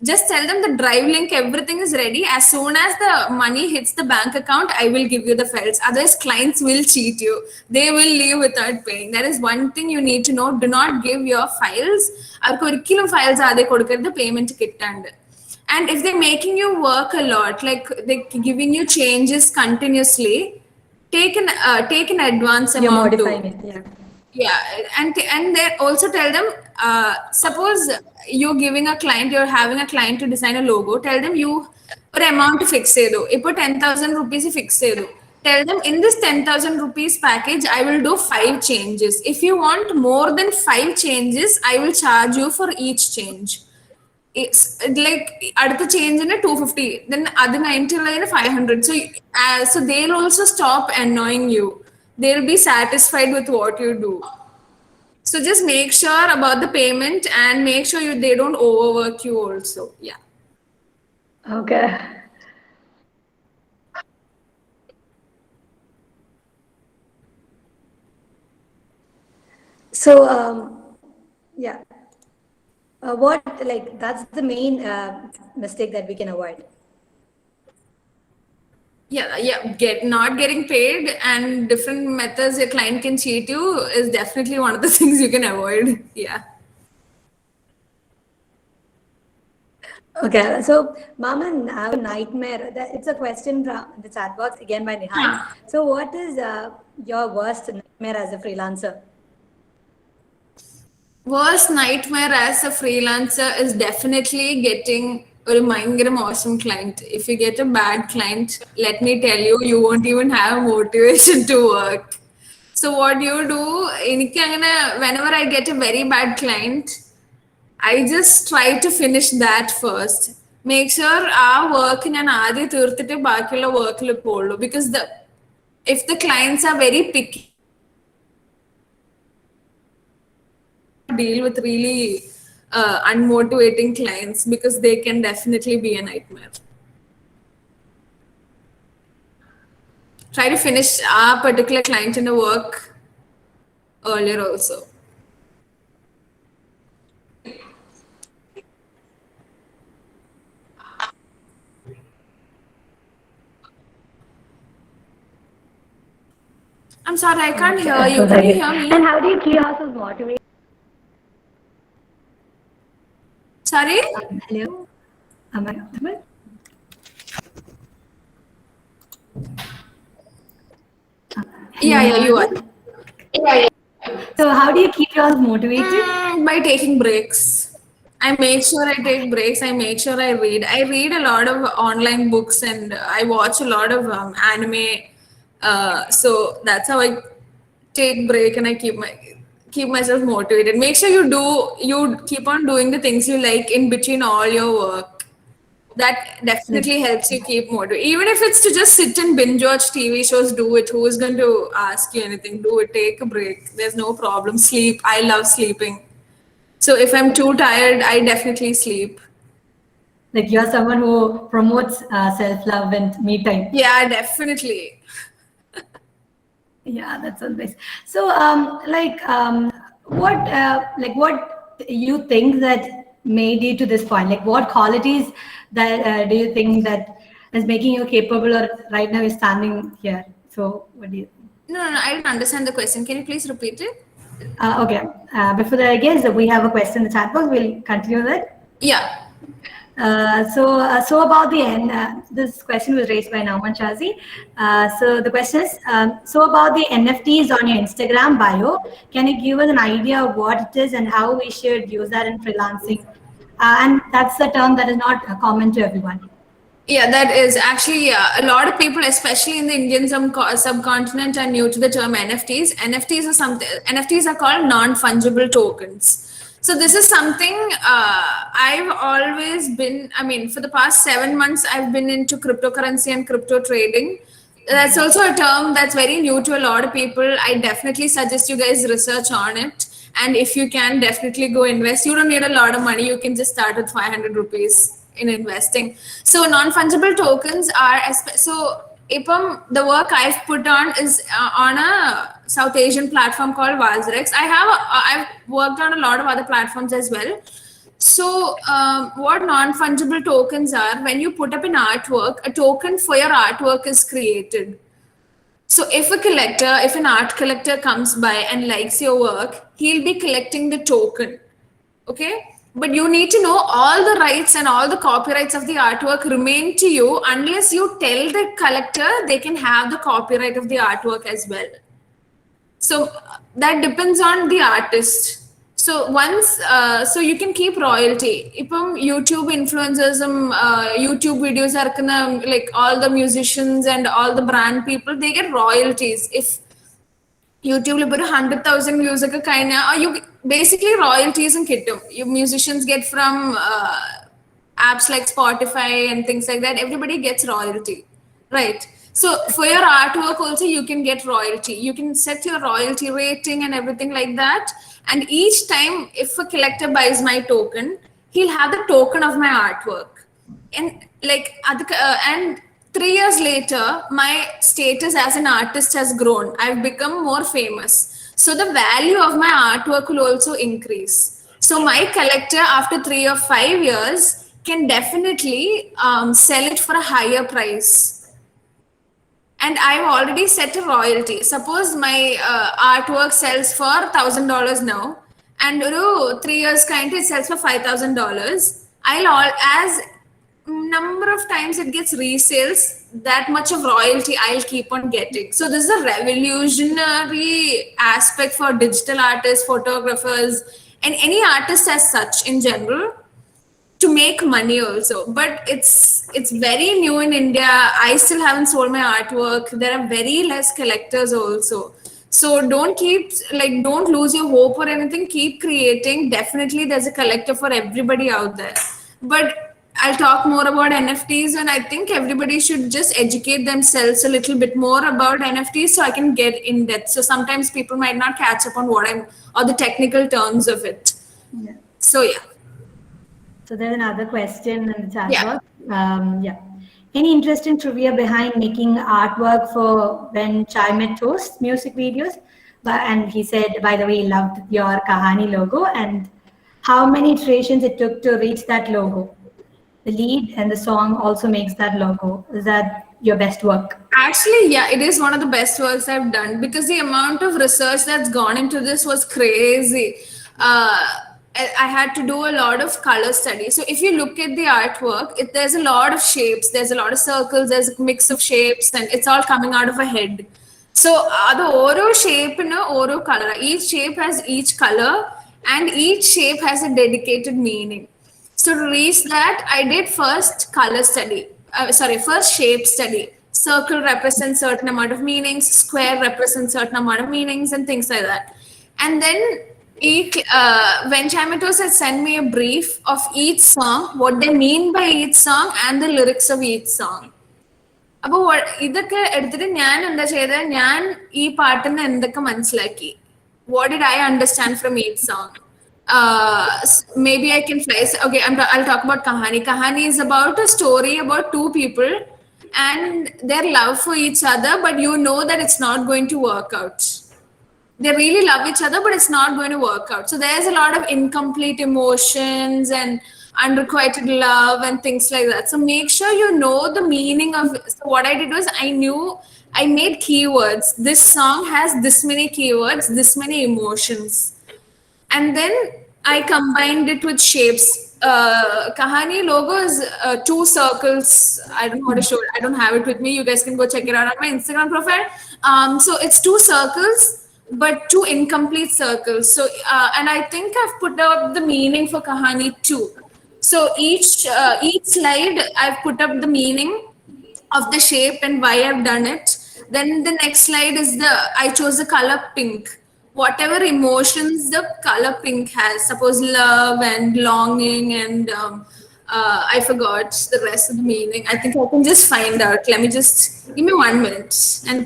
Just tell them the drive link, everything is ready. As soon as the money hits the bank account, I will give you the files. Otherwise, clients will cheat you. They will leave without paying. That is one thing you need to know. Do not give your files. അവർക്ക് ഒരിക്കലും files ആദ്യം കൊടുക്കരുത് payment കിട്ടാണ്ട്. And if they're making you work a lot, like they're giving you changes continuously, take an advance You're amount too. modifying it. Yeah, and they also tell them, suppose you're having a client to design a logo. Tell them you or amount to fix it. If 10,000 rupees fix it. Tell them in this 10,000 rupees package, I will do 5 changes. If you want more than 5 changes, I will charge you for each change. It's like അടുത്ത ചേഞ്ചിന് 250, then അത് 90 ഉള്ളതിന് 500. So they'll also stop annoying you. They'll be satisfied with what you do. So just make sure about the payment and make sure they don't overwork you also. Yeah. Okay. So yeah. What, like, that's the main mistake that we can avoid. Not getting paid and different methods your client can cheat you is definitely one of the things you can avoid. Yeah. Okay, so Maman, I have a nightmare. It's a question from the chat box again by Nihal. So what is your worst nightmare as a freelancer? Worst nightmare as a freelancer is definitely getting a awesome client. If you get a bad client, let me tell you, you won't even have motivation to work. So what you do, whenever I get a very bad client, I just try to finish that first. Make sure our work in an adi thirthite baakiyulla work il pollu, because if the clients are very picky, deal with really unmotivating clients, because they can definitely be a nightmare. Try to finish our particular client in the work earlier also. I'm sorry, I can't hear you. Can you hear me? And how do you keep yourself motivated? Sorry? Hello? Am I audible? Yeah, you are. So how do you keep yourself motivated? By taking breaks. I make sure I take breaks. I make sure I read. I read a lot of online books and I watch a lot of anime. So that's how I take break and I keep myself motivated. Make sure you keep on doing the things you like in between all your work. That definitely helps you keep motivated. Even if it's to just sit and binge watch TV shows, do it. Who is going to ask you anything? Do it. Take a break. There's no problem. Sleep. I love sleeping. So if I'm too tired, I definitely sleep. Like, you're someone who promotes self-love and me time. Yeah, definitely. Yeah, that's always. So, what you think that made you to this point? Like, what qualities that do you think that is making you capable, or right now you're standing here? So, what do you think? No, I don't understand the question. Can you please repeat it? Okay. Before that, I guess we have a question in the chat box. We'll continue that. Yeah. So about the end, this question was raised by Nauman Shazi. So the question is, so about the NFTs on your Instagram bio, can you give us an idea of what it is and how we should use that in freelancing? And that's a term that is not common to everyone. Yeah, that is actually a lot of people, especially in the Indian subcontinent, are new to the term NFTs. NFTs are called non-fungible tokens. So this is something I've always been, for the past 7 months, I've been into cryptocurrency and crypto trading. That's also a term that's very new to a lot of people. I definitely suggest you guys research on it. And if you can, definitely go invest. You don't need a lot of money. You can just start with 500 rupees in investing. So non-fungible tokens are, so IPAM, the work I've put on is on a South Asian platform called Valsrex. I've worked on a lot of other platforms as well. So what non-fungible tokens are, when you put up an artwork, a token for your artwork is created. So if an art collector comes by and likes your work, he'll be collecting the token. Okay? But you need to know all the rights and all the copyrights of the artwork remain to you unless you tell the collector they can have the copyright of the artwork as well. So that depends on the artist. So so you can keep royalty. Ipam YouTube influencers, YouTube videos are like all the musicians and all the brand people, they get royalties. If YouTube put 100,000 views, you basically royalties and kittum. You musicians get from apps like Spotify and things like that. Everybody gets royalty, right? So for your artwork also, you can get royalty. You can set your royalty rating and everything like that. And each time, if a collector buys my token, he'll have the token of my artwork. And like, and 3 years later, my status as an artist has grown. I've become more famous. So the value of my artwork will also increase. So my collector, after 3 or 5 years, can definitely sell it for a higher price. And I've already set a royalty. Suppose my artwork sells for $1,000 now, and 3 years it sells for $5,000. As number of times it gets resales, that much of royalty I'll keep on getting. So this is a revolutionary aspect for digital artists, photographers, and any artist as such in general, to make money also. But it's very new in India. I still haven't sold my artwork. There are very less collectors also. So don't lose your hope or anything. Keep creating. Definitely there's a collector for everybody out there. But I'll talk more about NFTs, and I think everybody should just educate themselves a little bit more about NFTs so I can get in depth. So sometimes people might not catch up on or the technical terms of it. Yeah. So yeah. So there's another question in the chat Yeah. box. Any interesting trivia behind making artwork for When Chai Met Toast music videos? And he said, by the way, he loved your Kahani logo, and how many iterations it took to reach that logo. The lead and the song also makes that logo. Is that your best work? Actually, yeah, it is one of the best works I've done, because the amount of research that's gone into this was crazy. I had to do a lot of color study. So if you look at the artwork, there's a lot of shapes, there's a lot of circles, there's a mix of shapes, and it's all coming out of a head. So the oro shape in a oro color, each shape has each color, and each shape has a dedicated meaning. So to reach that, I did first first shape study. Circle represents certain amount of meanings, square represents certain amount of meanings, and things like that. And then when Chai Met Toast has sent me a brief of each song, what they mean by each song, and the lyrics of each song. അപ്പോൾ ഇതൊക്കെ എടുത്തിട്ട് ഞാൻ എന്താ ചെയ്തത്, ഞാൻ ഈ പാട്ടിന് എന്തൊക്കെ മനസ്സിലാക്കി, what did I understand from each song. Maybe I can fly. Okay, I'll talk about Kahani. Kahani is about a story about two people and their love for each other, but you know that it's not going to work out. They really love each other, but it's not going to work out. So there's a lot of incomplete emotions and unrequited love and things like that. So make sure you know the meaning of it. So what I did was I made keywords. This song has this many keywords, this many emotions. And then I combined it with shapes. Kahani logo is 2 circles. I don't know how to show it. I don't have it with me. You guys can go check it out on my Instagram profile. So it's 2 circles, but 2 incomplete circles. So, and I think I've put up the meaning for Kahani too. So each slide, I've put up the meaning of the shape and why I've done it. Then the next slide is I chose the color pink. Whatever emotions the color pink has, suppose love and longing and I forgot the rest of the meaning. I think I can just find out. Let me just give me 1 minute. And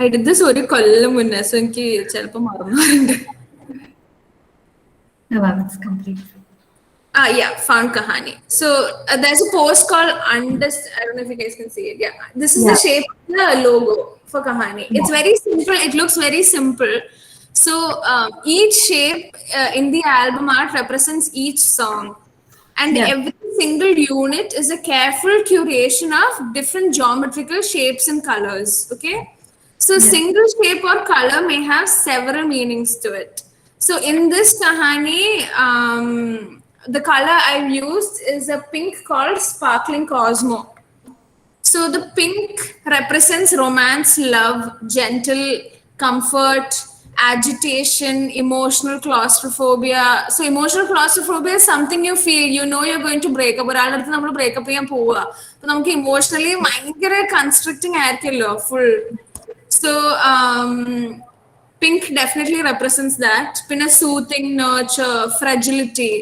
I did this ഒരു കൊല്ലം മുന്നേ, so എനിക്ക് ചിലപ്പോൾ മറന്നുണ്ട്. No, ma'am, it's complete. Yeah, found Kahani. So there's a post called Undust. I don't know if you guys can see it. Yeah, this is the shape of the logo for Kahani. It's very simple. It looks very simple. So each shape in the album art represents each song, and every single unit is a careful curation of different geometrical shapes and colors. Okay, so single shape or color may have several meanings to it. So in this Kahani, the color I've used is a pink called Sparkling Cosmo. So the pink represents romance, love, gentle comfort, agitation, emotional claustrophobia. So emotional claustrophobia is something you feel, you know you're going to break up. ഒരാളുടെ അടുത്ത് നമ്മൾ breakup ചെയ്യാൻ പോവുക, അപ്പൊ നമുക്ക് emotionally ഭയങ്കര constructing ആയിരിക്കുമല്ലോ full. So pink definitely represents that. Pinna soothing, nurture, fragility.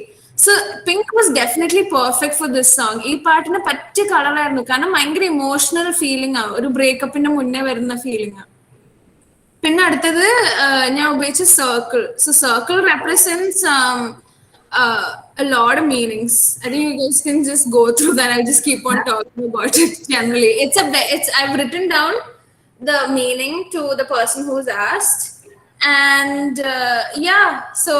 So pink was definitely perfect for this song. Ee paatine pattiya color aayirunnu karanam bhayangara emotional feeling aa, oru breakup inde munne varuna feeling aa. Pinna aduthathu njan upayogicha circle. So circle represents a lot of meanings. I think you guys can just go through that. I'll just keep on talking about it generally. I've written down the meaning to the person who's asked. And so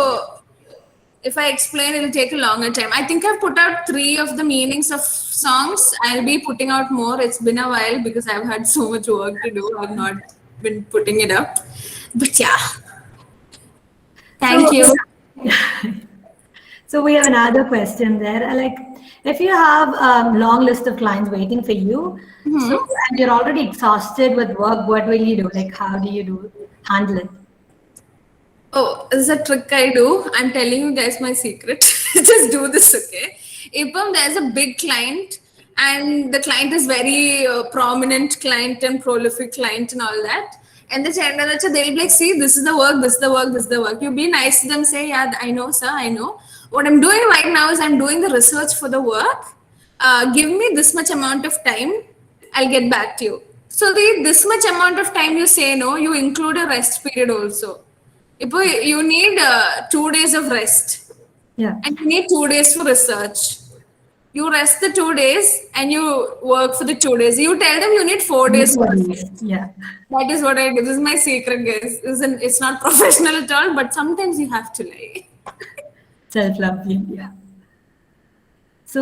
if I explain, it'll take a longer time. I think I've put out 3 of the meanings of songs. I'll be putting out more. It's been a while because I've had so much work to do. I've not been putting it up. But yeah. Thank you. So we have another question there. Like, if you have a long list of clients waiting for you, and you're already exhausted with work, what will you do? Like, how do you handle it? Oh, this is a trick I do. I'm telling you guys my secret. Just do this, okay? If there's a big client and the client is very prominent client and prolific client and all that, and the they'll be like, see, this is the work, this is the work, this is the work. You be nice to them, say, yeah, I know, sir, I know. What I'm doing right now is I'm doing the research for the work. Give me this much amount of time, I'll get back to you. So this much amount of time you say no, you include a rest period also. If you need 2 days of rest, and you need 2 days for research, you rest the 2 days and you work for the 2 days. You tell them you need 4 days for research. That is what I do. This is my secret, guys. It's not professional at all, but sometimes you have to lie. Self-love, So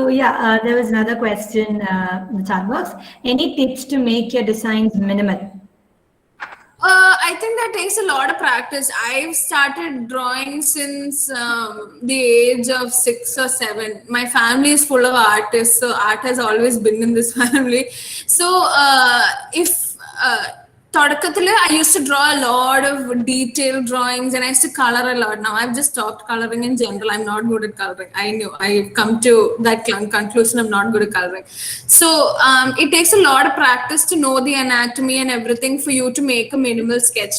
there was another question in the chat box. Any tips to make your designs minimal? I think that takes a lot of practice. I've started drawing since the age of 6 or 7. My family is full of artists, so art has always been in this family. So I used to draw a lot of detailed drawings and I used to color a lot. Now I've just stopped coloring in general. I'm not good at coloring. I've come to that conclusion. I'm not good at coloring. So it takes a lot of practice to know the anatomy and everything for you to make a minimal sketch.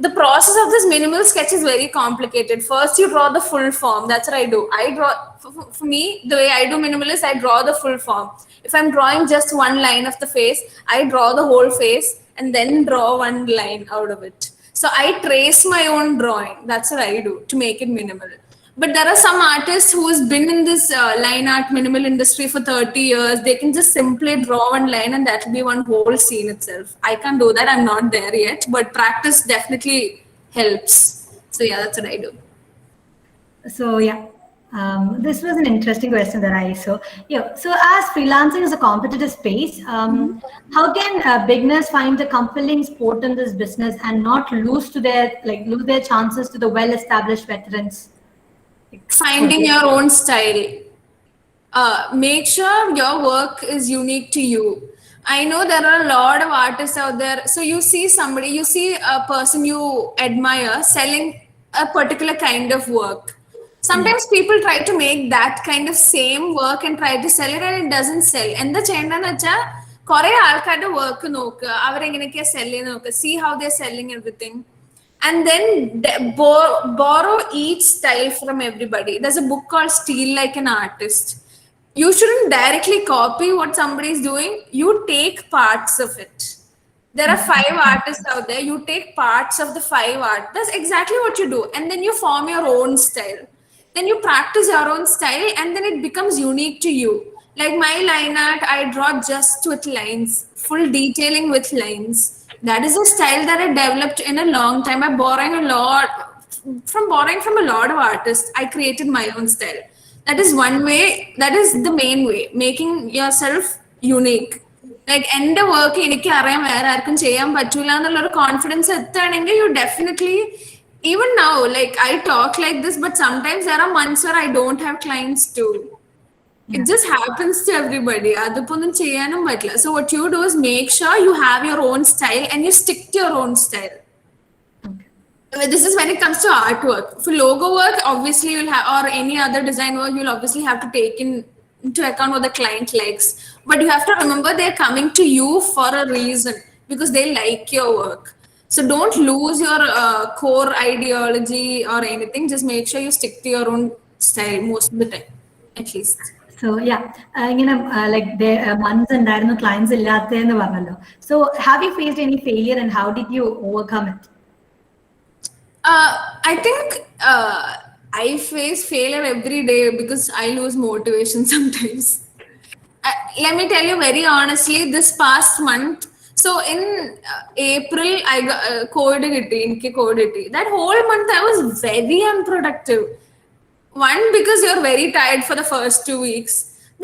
The process of this minimal sketch is very complicated. First, you draw the full form. That's what I do. I draw, for me, the way I do minimal is I draw the full form. If I'm drawing just one line of the face, I draw the whole face and then draw one line out of it. So I trace my own drawing. That's what I do to make it minimal. But there are some artists who has been in this line art minimal industry for 30 years. They can just simply draw one line and that will be one whole scene itself. I can't do that. I'm not there yet, but practice definitely helps. So yeah, that's what I do. So this was an interesting question that I saw. So as freelancing is a competitive space, how can beginners find the compelling sport in this business and not lose their chances to the well-established veterans? Finding your own style. Make sure your work is unique to you. I know there are a lot of artists out there. So you see a person you admire selling a particular kind of work. Sometimes people try to make that kind of same work and try to sell it and it doesn't sell. എന്താ ചെയ്യേണ്ടതെന്ന് വെച്ചാൽ കുറെ ആൾക്കാരുടെ work നോക്കുക, അവരെങ്ങനെയൊക്കെയാ cell ചെയ്യുന്ന നോക്കുക, see how they're selling everything. and then borrow each style from everybody. There's a book called Steal Like an Artist. You shouldn't directly copy what somebody is doing. You take parts of it. There are 5 artists out there. You take parts of the 5 art. That's exactly what you do. And then you form your own style. Then you practice your own style and then it becomes unique to you. Like my line art, I draw just with lines, full detailing with lines. That is a style that I developed in a long time. I'm borrowing a lot from a lot of artists. I created my own style. That is one way, that is the main way, making yourself unique. Like എൻ്റെ work എനിക്ക് അറിയാൻ വേറെ ആർക്കും ചെയ്യാൻ പറ്റൂല എന്നുള്ളൊരു confidence എത്തുകയാണെങ്കിൽ you definitely, even now, like I talk like this, but sometimes there are months where I don't have clients too. It just happens to everybody. അതിപ്പൊന്നും ചെയ്യാനും പറ്റില്ല. So what you do is make sure you have your own style and you stick to your own style. This is when it comes to artwork. For logo work, obviously you'll have, or any other design work, you'll obviously have to take into account what the client likes. But you have to remember they're coming to you for a reason because they like your work. So don't lose your core ideology or anything. Just make sure you stick to your own style most of the time, at least. So yeah, like there months and clients illatte ennu parnallo. So have you faced any failure and how did you overcome it? I think I face failure every day because I lose motivation sometimes. Let me tell you very honestly, this past month, so in April, I got COVID. That whole month I was very unproductive. One, because you're very tired for the first 2 weeks.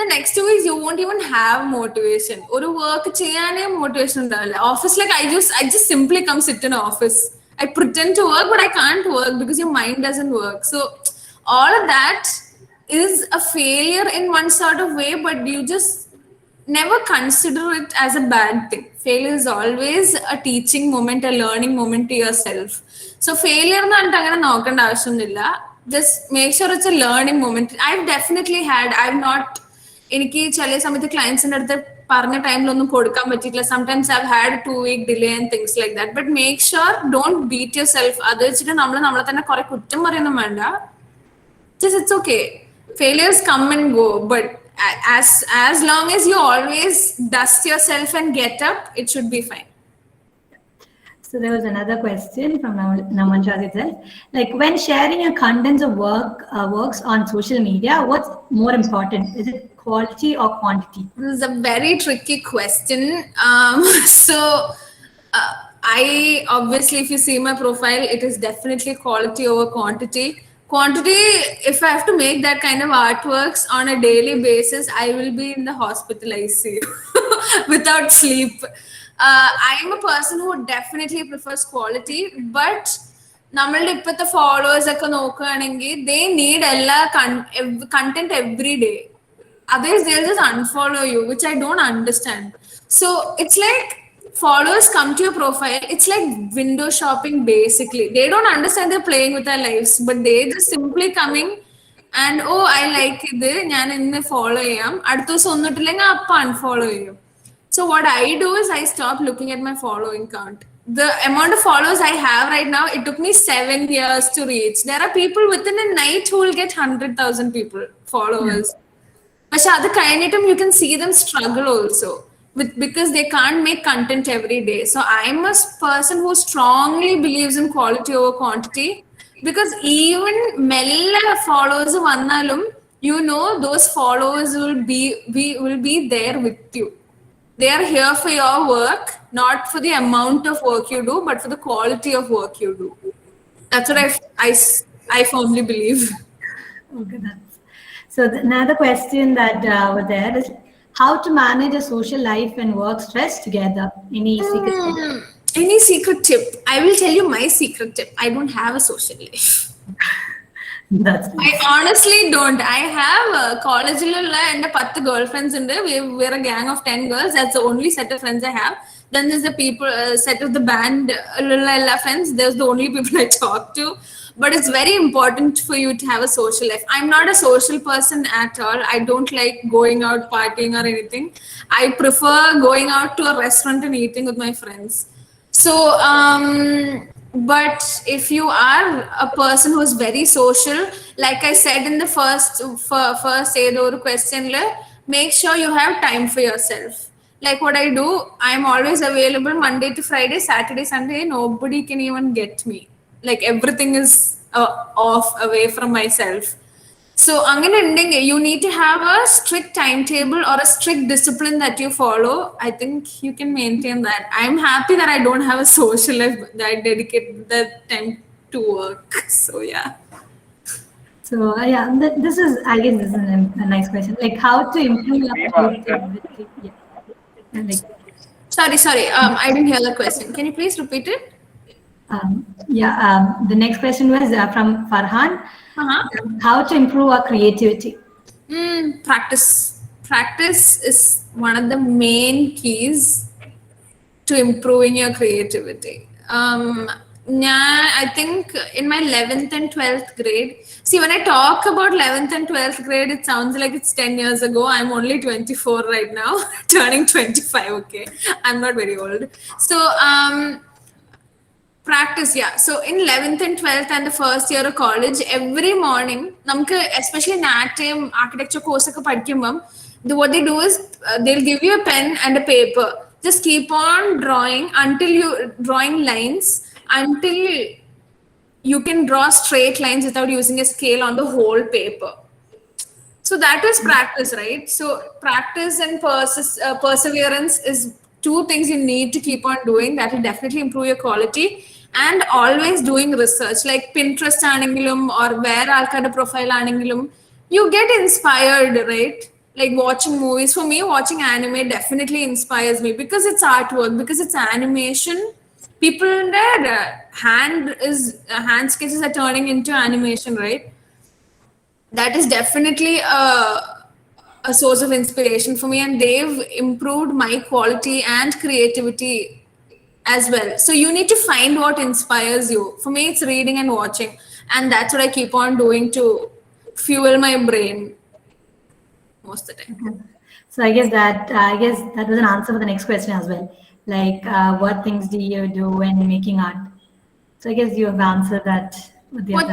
The next 2 weeks, you won't even have motivation. Or work cheyane motivation undavilla. Office, like I just simply come sit in office. I pretend to work, but I can't work because your mind doesn't work. So all of that is a failure in one sort of way, but you just never consider it as a bad thing. Failure is always a teaching moment, a learning moment to yourself. So failure na angana nokkanda avashyamilla. Just make sure it's a learning moment. I've definitely had, I've not, എനിക്ക് ചില സമയത്ത് ക്ലയൻസിന്റെ അടുത്ത് പറഞ്ഞ ടൈമിലൊന്നും കൊടുക്കാൻ പറ്റിയിട്ടില്ല. Sometimes I have had 2 week delay and things like that. But make sure don't beat yourself. അത് വെച്ചിട്ട് നമ്മളെ തന്നെ കുറെ കുറ്റം പറയൊന്നും വേണ്ട. Just it's okay. Failures come and go, but as long as you always dust yourself and get up, it should be fine. So there was another question from Naman Shah itself. Like when sharing your contents of works on social media, what's more important? Is it quality or quantity? This is a very tricky question. So I obviously, if you see my profile, it is definitely quality over quantity. Quantity, if I have to make that kind of artworks on a daily basis, I will be in the hospital ICU without sleep. I am a person who definitely prefers quality, but നമ്മളുടെ ഇപ്പോഴത്തെ followers ഒക്കെ നോക്കുകയാണെങ്കിൽ they need എല്ലാ content every day. Others they'll just unfollow you, which I don't understand. So it's like followers come to your profile, it's like window shopping basically. They don't understand they're playing with their lives, but they just simply coming and oh I like ഇത് ഞാൻ ഇന്ന് follow ചെയ്യാം, അടുത്ത ദിവസം ഒന്നിട്ടില്ലെങ്കിൽ അപ്പൊ unfollow ചെയ്യും. So what I do is I stop looking at my following count. The amount of followers I have right now, it took me 7 years to reach. There are people within a night who will get 100,000 people followers. But at the kainitum, you can see them struggle also because they can't make content every day. So I'm a person who strongly believes in quality over quantity, because even mella followers vannalum, you know those followers will be there with you. They are here for your work, not for the amount of work you do, but for the quality of work you do. That's what I firmly believe. Okay, so another question that was there is how to manage a social life and work stress together. Any secret tip? Any secret tip? I will tell you my secret tip. I don't have a social life. That's nice. I honestly don't. I have a college and 10 girlfriends in there. We're a gang of 10 girls. That's the only set of friends I have. Then there's the people set of the band friends. There's the only people I talk to. But it's very important for you to have a social life. I'm not a social person at all. I don't like going out partying or anything. I prefer going out to a restaurant and eating with my friends. So But if you are a person who's very social, like I said in the first either question, make sure you have time for yourself. Like what I do, I'm always available Monday to Friday, Saturday, Sunday. Nobody can even get me. Like everything is off away from myself. So അങ്ങനെ ഉണ്ടെങ്കിൽ you need to have a strict timetable or a strict discipline that you follow. I think you can maintain that. I'm happy that I don't have a social life that I dedicate that time to work. So yeah. So yeah, this is, I guess this is a nice question. Like how to improve your creativity. Yeah. And like, Sorry. I didn't hear the question. Can you please repeat it? the next question was from Farhan. How to improve our creativity? Practice. Practice is one of the main keys to improving your creativity. I think in my 11th and 12th grade, see, when I talk about 11th and 12th grade, it sounds like it's 10 years ago. I'm only 24 right now, turning 25. Okay, I'm not very old. So practice, yeah. So in 11th and 12th and the first year of college, every morning namukku, especially NATM architecture course ഒക്കെ പഠിക്കുമ്പം what they do is they'll give you a pen and a paper. Just keep on drawing lines until you can draw straight lines without using a scale on the whole paper. So that is practice, right? So practice and perseverance is two things you need to keep on doing. That will definitely improve your quality. And always doing research, like Pinterest anengilum or where alkada profile anengilum, you get inspired, right? Like watching movies. For me, watching anime definitely inspires me because it's artwork, because it's animation. People in their hand sketches are turning into animation, right? That is definitely a source of inspiration for me, and they've improved my quality and creativity as well. So you need to find what inspires you. For me, it's reading and watching, and that's what I keep on doing to fuel my brain most of the time. So I guess that was an answer for the next question as well. Like what things do you do when making art? So I guess you have answered that. What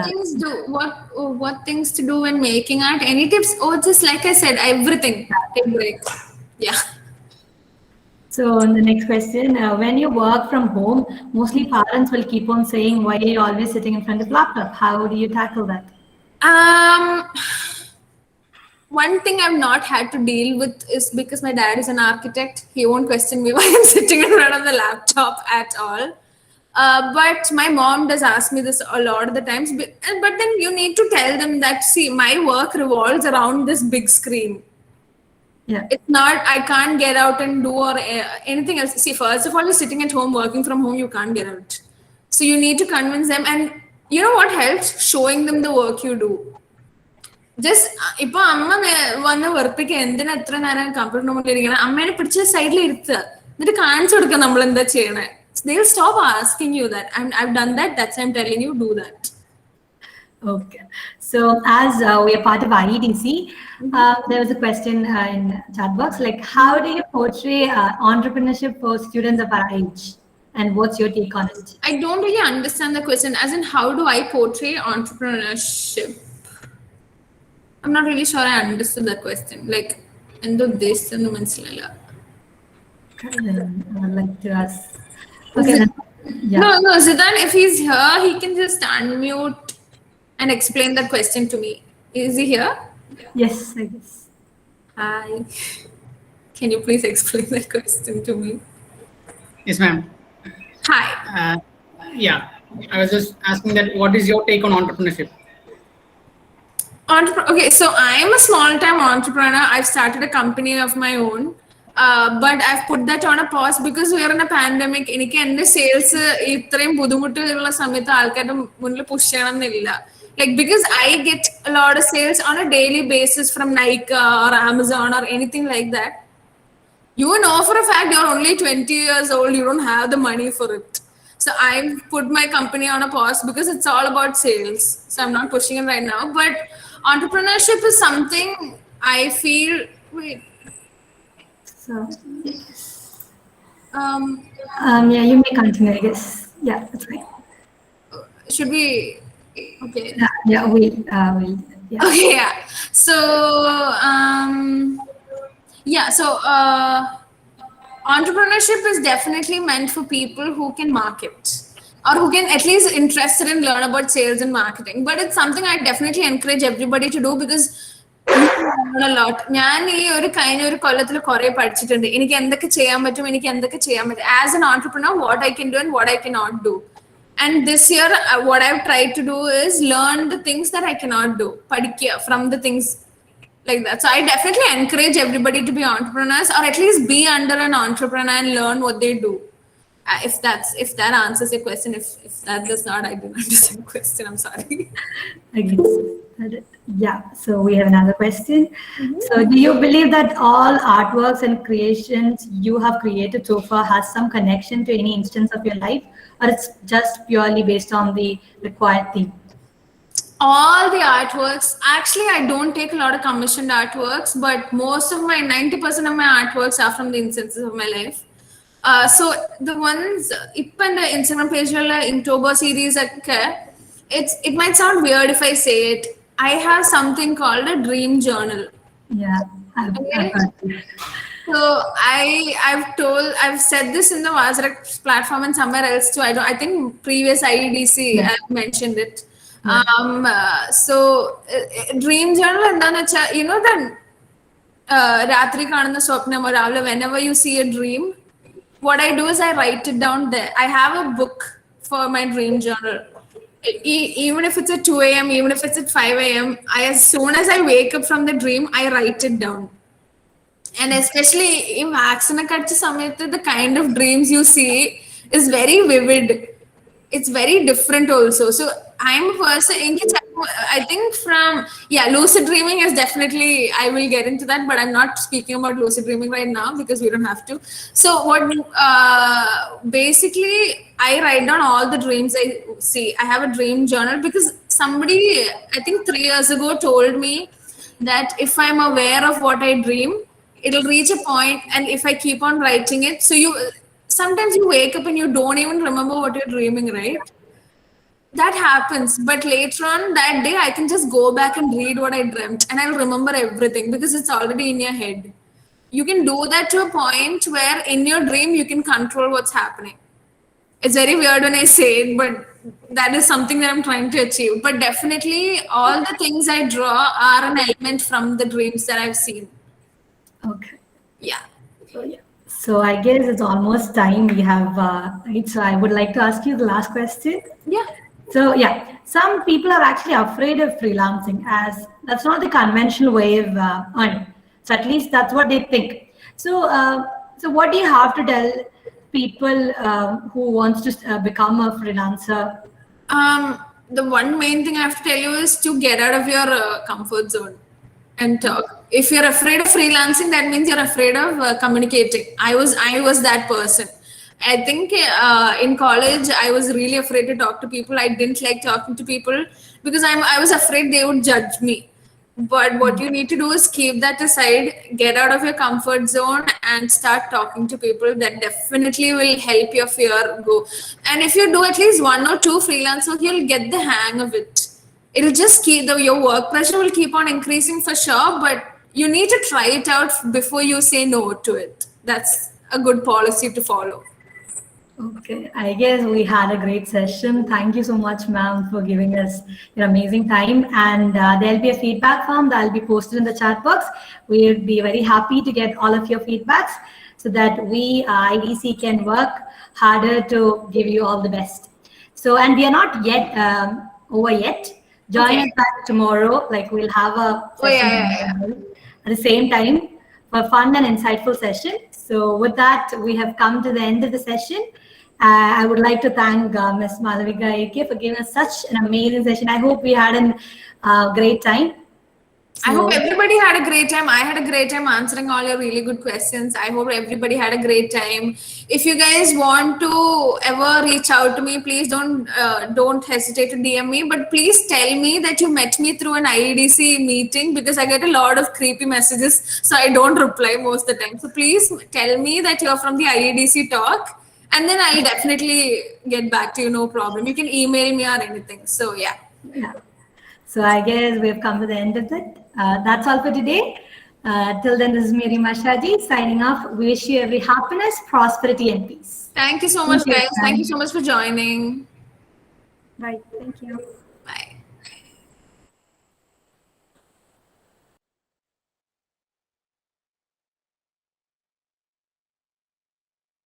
things to do when making art? Any tips? Oh, just like I said, everything. Take breaks. Yeah. So the next question, when you work from home, mostly parents will keep on saying, why are you always sitting in front of laptop? How do you tackle that? One thing I've not had to deal with is because my dad is an architect. He won't question me why I'm sitting in front of the laptop at all. But my mom does ask me this a lot of the times. But then you need to tell them that, see, my work revolves around this big screen. Yeah. It's not, I can't get out and do or anything else. See, first of all, you're sitting at home, working from home, you can't get out. So you need to convince them. And you know what helps? Showing them the work you do. Just ഇപ്പൊ അമ്മ വന്ന് വെറുപ്പിക്കുക എന്തിനാ എത്ര നേരം computer മുന്നിൽ ഇരിക്കണം, അമ്മേനെ പിടിച്ച് സൈഡിൽ ഇരുത്തുക, എന്നിട്ട് കാണിച്ചു കൊടുക്കുക നമ്മൾ എന്താ ചെയ്യണേ. They'll stop asking you that. I've done that. That's why I'm telling you, do that. Okay. So as we are part of IEDC, there was a question in chat box, like how do you portray entrepreneurship for students of our age? And what's your take on it? I don't really understand the question. As in, how do I portray entrepreneurship? I'm not really sure I understood that question. Like, endo desthanu manasilayilla. I'd like to ask. Okay. Yeah. No, Zidan, if he's here, he can just unmute and explain that question to me. Is he here? Yes, I guess. Hi. Can you please explain that question to me? Yes, ma'am. Hi. Yeah, I was just asking that what is your take on entrepreneurship? Okay, so I'm a small-time entrepreneur. I've started a company of my own. But I've put that on a pause because we are in a pandemic. എനിക്ക് എൻ്റെ sales ഇത്രയും ബുദ്ധിമുട്ടുള്ള സമയത്ത് ആൾക്കാരുടെ മുന്നിൽ push ചെയ്യണം എന്നില്ല. Like, because I get a lot of sales on a daily basis from Nike or Amazon or anything like that. You know for a fact you're only 20 years old, you don't have the money for it. So I've put my company on a pause because it's all about sales. So I'm not pushing it right now. But entrepreneurship is something I feel, So, yeah, you may continue, I guess. Yeah, that's right. should we? Okay. Yeah, we'll yeah. Okay, yeah. So, entrepreneurship is definitely meant for people who can market or who can at least interested in learn about sales and marketing. But it's something I definitely encourage everybody to do because you can learn a lot. ഞാൻ ഈ ഒരു കഴിഞ്ഞ ഒരു കൊല്ലത്തിൽ കുറെ പഠിച്ചിട്ടുണ്ട്. എനിക്ക് എന്തൊക്കെ ചെയ്യാൻ പറ്റും, എനിക്ക് എന്തൊക്കെ ചെയ്യാൻ പറ്റും. As an entrepreneur, what I can do and what I cannot do. And this year, what I've tried to do is learn the things that I cannot do. Padikya from the things like that. So I definitely encourage everybody to be entrepreneurs or at least be under an entrepreneur and learn what they do. If that answers your question. If that does not, I didn't understand the question. I'm sorry. I guess. Yeah, so we have another question. So do you believe that all artworks and creations you have created so far has some connection to any instance of your life, or it's just purely based on the required theme? All the artworks, actually I don't take a lot of commissioned artworks, but most of my 90% of my artworks are from the instances of my life. So the ones in the Instagram page Inktober series, it might sound weird if I say it. I have something called a dream journal. Yeah, I've heard this. So I've said this in the Vazrak platform and somewhere else too. I think previous IEDC I've mentioned it. So dream journal endana cha, you know that ratri kanana swapnam or ravla, whenever you see a dream, what I do is I write it down there. I have a book for my dream journal. Even if it's at 2 a.m., even if it's at 5 a.m., as soon as I wake up from the dream, I write it down. And especially in the kind of dreams you see is very vivid. It's very different also. So I'm a person, I think lucid dreaming is definitely, I will get into that, but I'm not speaking about lucid dreaming right now because we don't have to. So what, basically I write down all the dreams I see. I have a dream journal because somebody, I think 3 years ago told me that if I'm aware of what I dream, it'll reach a point, and if I keep on writing it, so sometimes you wake up and you don't even remember what you're dreaming, right? That happens, but later on that day I can just go back and read what I dreamt and I'll remember everything because it's already in your head. You can do that to a point where in your dream you can control what's happening. It's very weird when I say it, but that is something that I'm trying to achieve. But definitely all the things I draw are an element from the dreams that I've seen. Okay. Yeah. So I guess it's almost time we have, right? So I would like to ask you the last question. Yeah. So yeah, some people are actually afraid of freelancing as that's not the conventional way of earning. So at least that's what they think. So what do you have to tell people who wants to become a freelancer? The one main thing I have to tell you is to get out of your comfort zone and talk. If you're afraid of freelancing, that means you're afraid of communicating. I was that person. I think in college, I was really afraid to talk to people. I didn't like talking to people because I was afraid they would judge me. But what you need to do is keep that aside, get out of your comfort zone and start talking to people. That definitely will help your fear go. And if you do at least 1 or 2 freelance work, you'll get the hang of it. It'll just keep your work pressure will keep on increasing for sure, but you need to try it out before you say no to it. That's a good policy to follow. Okay, I guess we had a great session. Thank you so much, ma'am, for giving us your amazing time. And there'll be a feedback form that'll be posted in the chat box. We'll be very happy to get all of your feedbacks so that we, IDC, can work harder to give you all the best. So, and we are not yet over yet. Join us back tomorrow. Like we'll have a session at the same time for a fun and insightful session. So with that, we have come to the end of the session. I would like to thank Ms. Malavika AK for giving us such an amazing session. I hope we had a great time. I hope everybody had a great time. I had a great time answering all your really good questions. I hope everybody had a great time. If you guys want to ever reach out to me, please don't hesitate to DM me. But please tell me that you met me through an IEDC meeting because I get a lot of creepy messages, so I don't reply most of the time. So please tell me that you're from the IEDC talk. And then I'll definitely get back to you, no problem. You can email me or anything. So yeah. Yeah. So I guess we've come to the end of it. That's all for today. Till then, this is Miri Mashaji signing off. We wish you every happiness, prosperity, and peace. Thank you so much, you, guys. Sam. Thank you so much for joining. Bye. Thank you.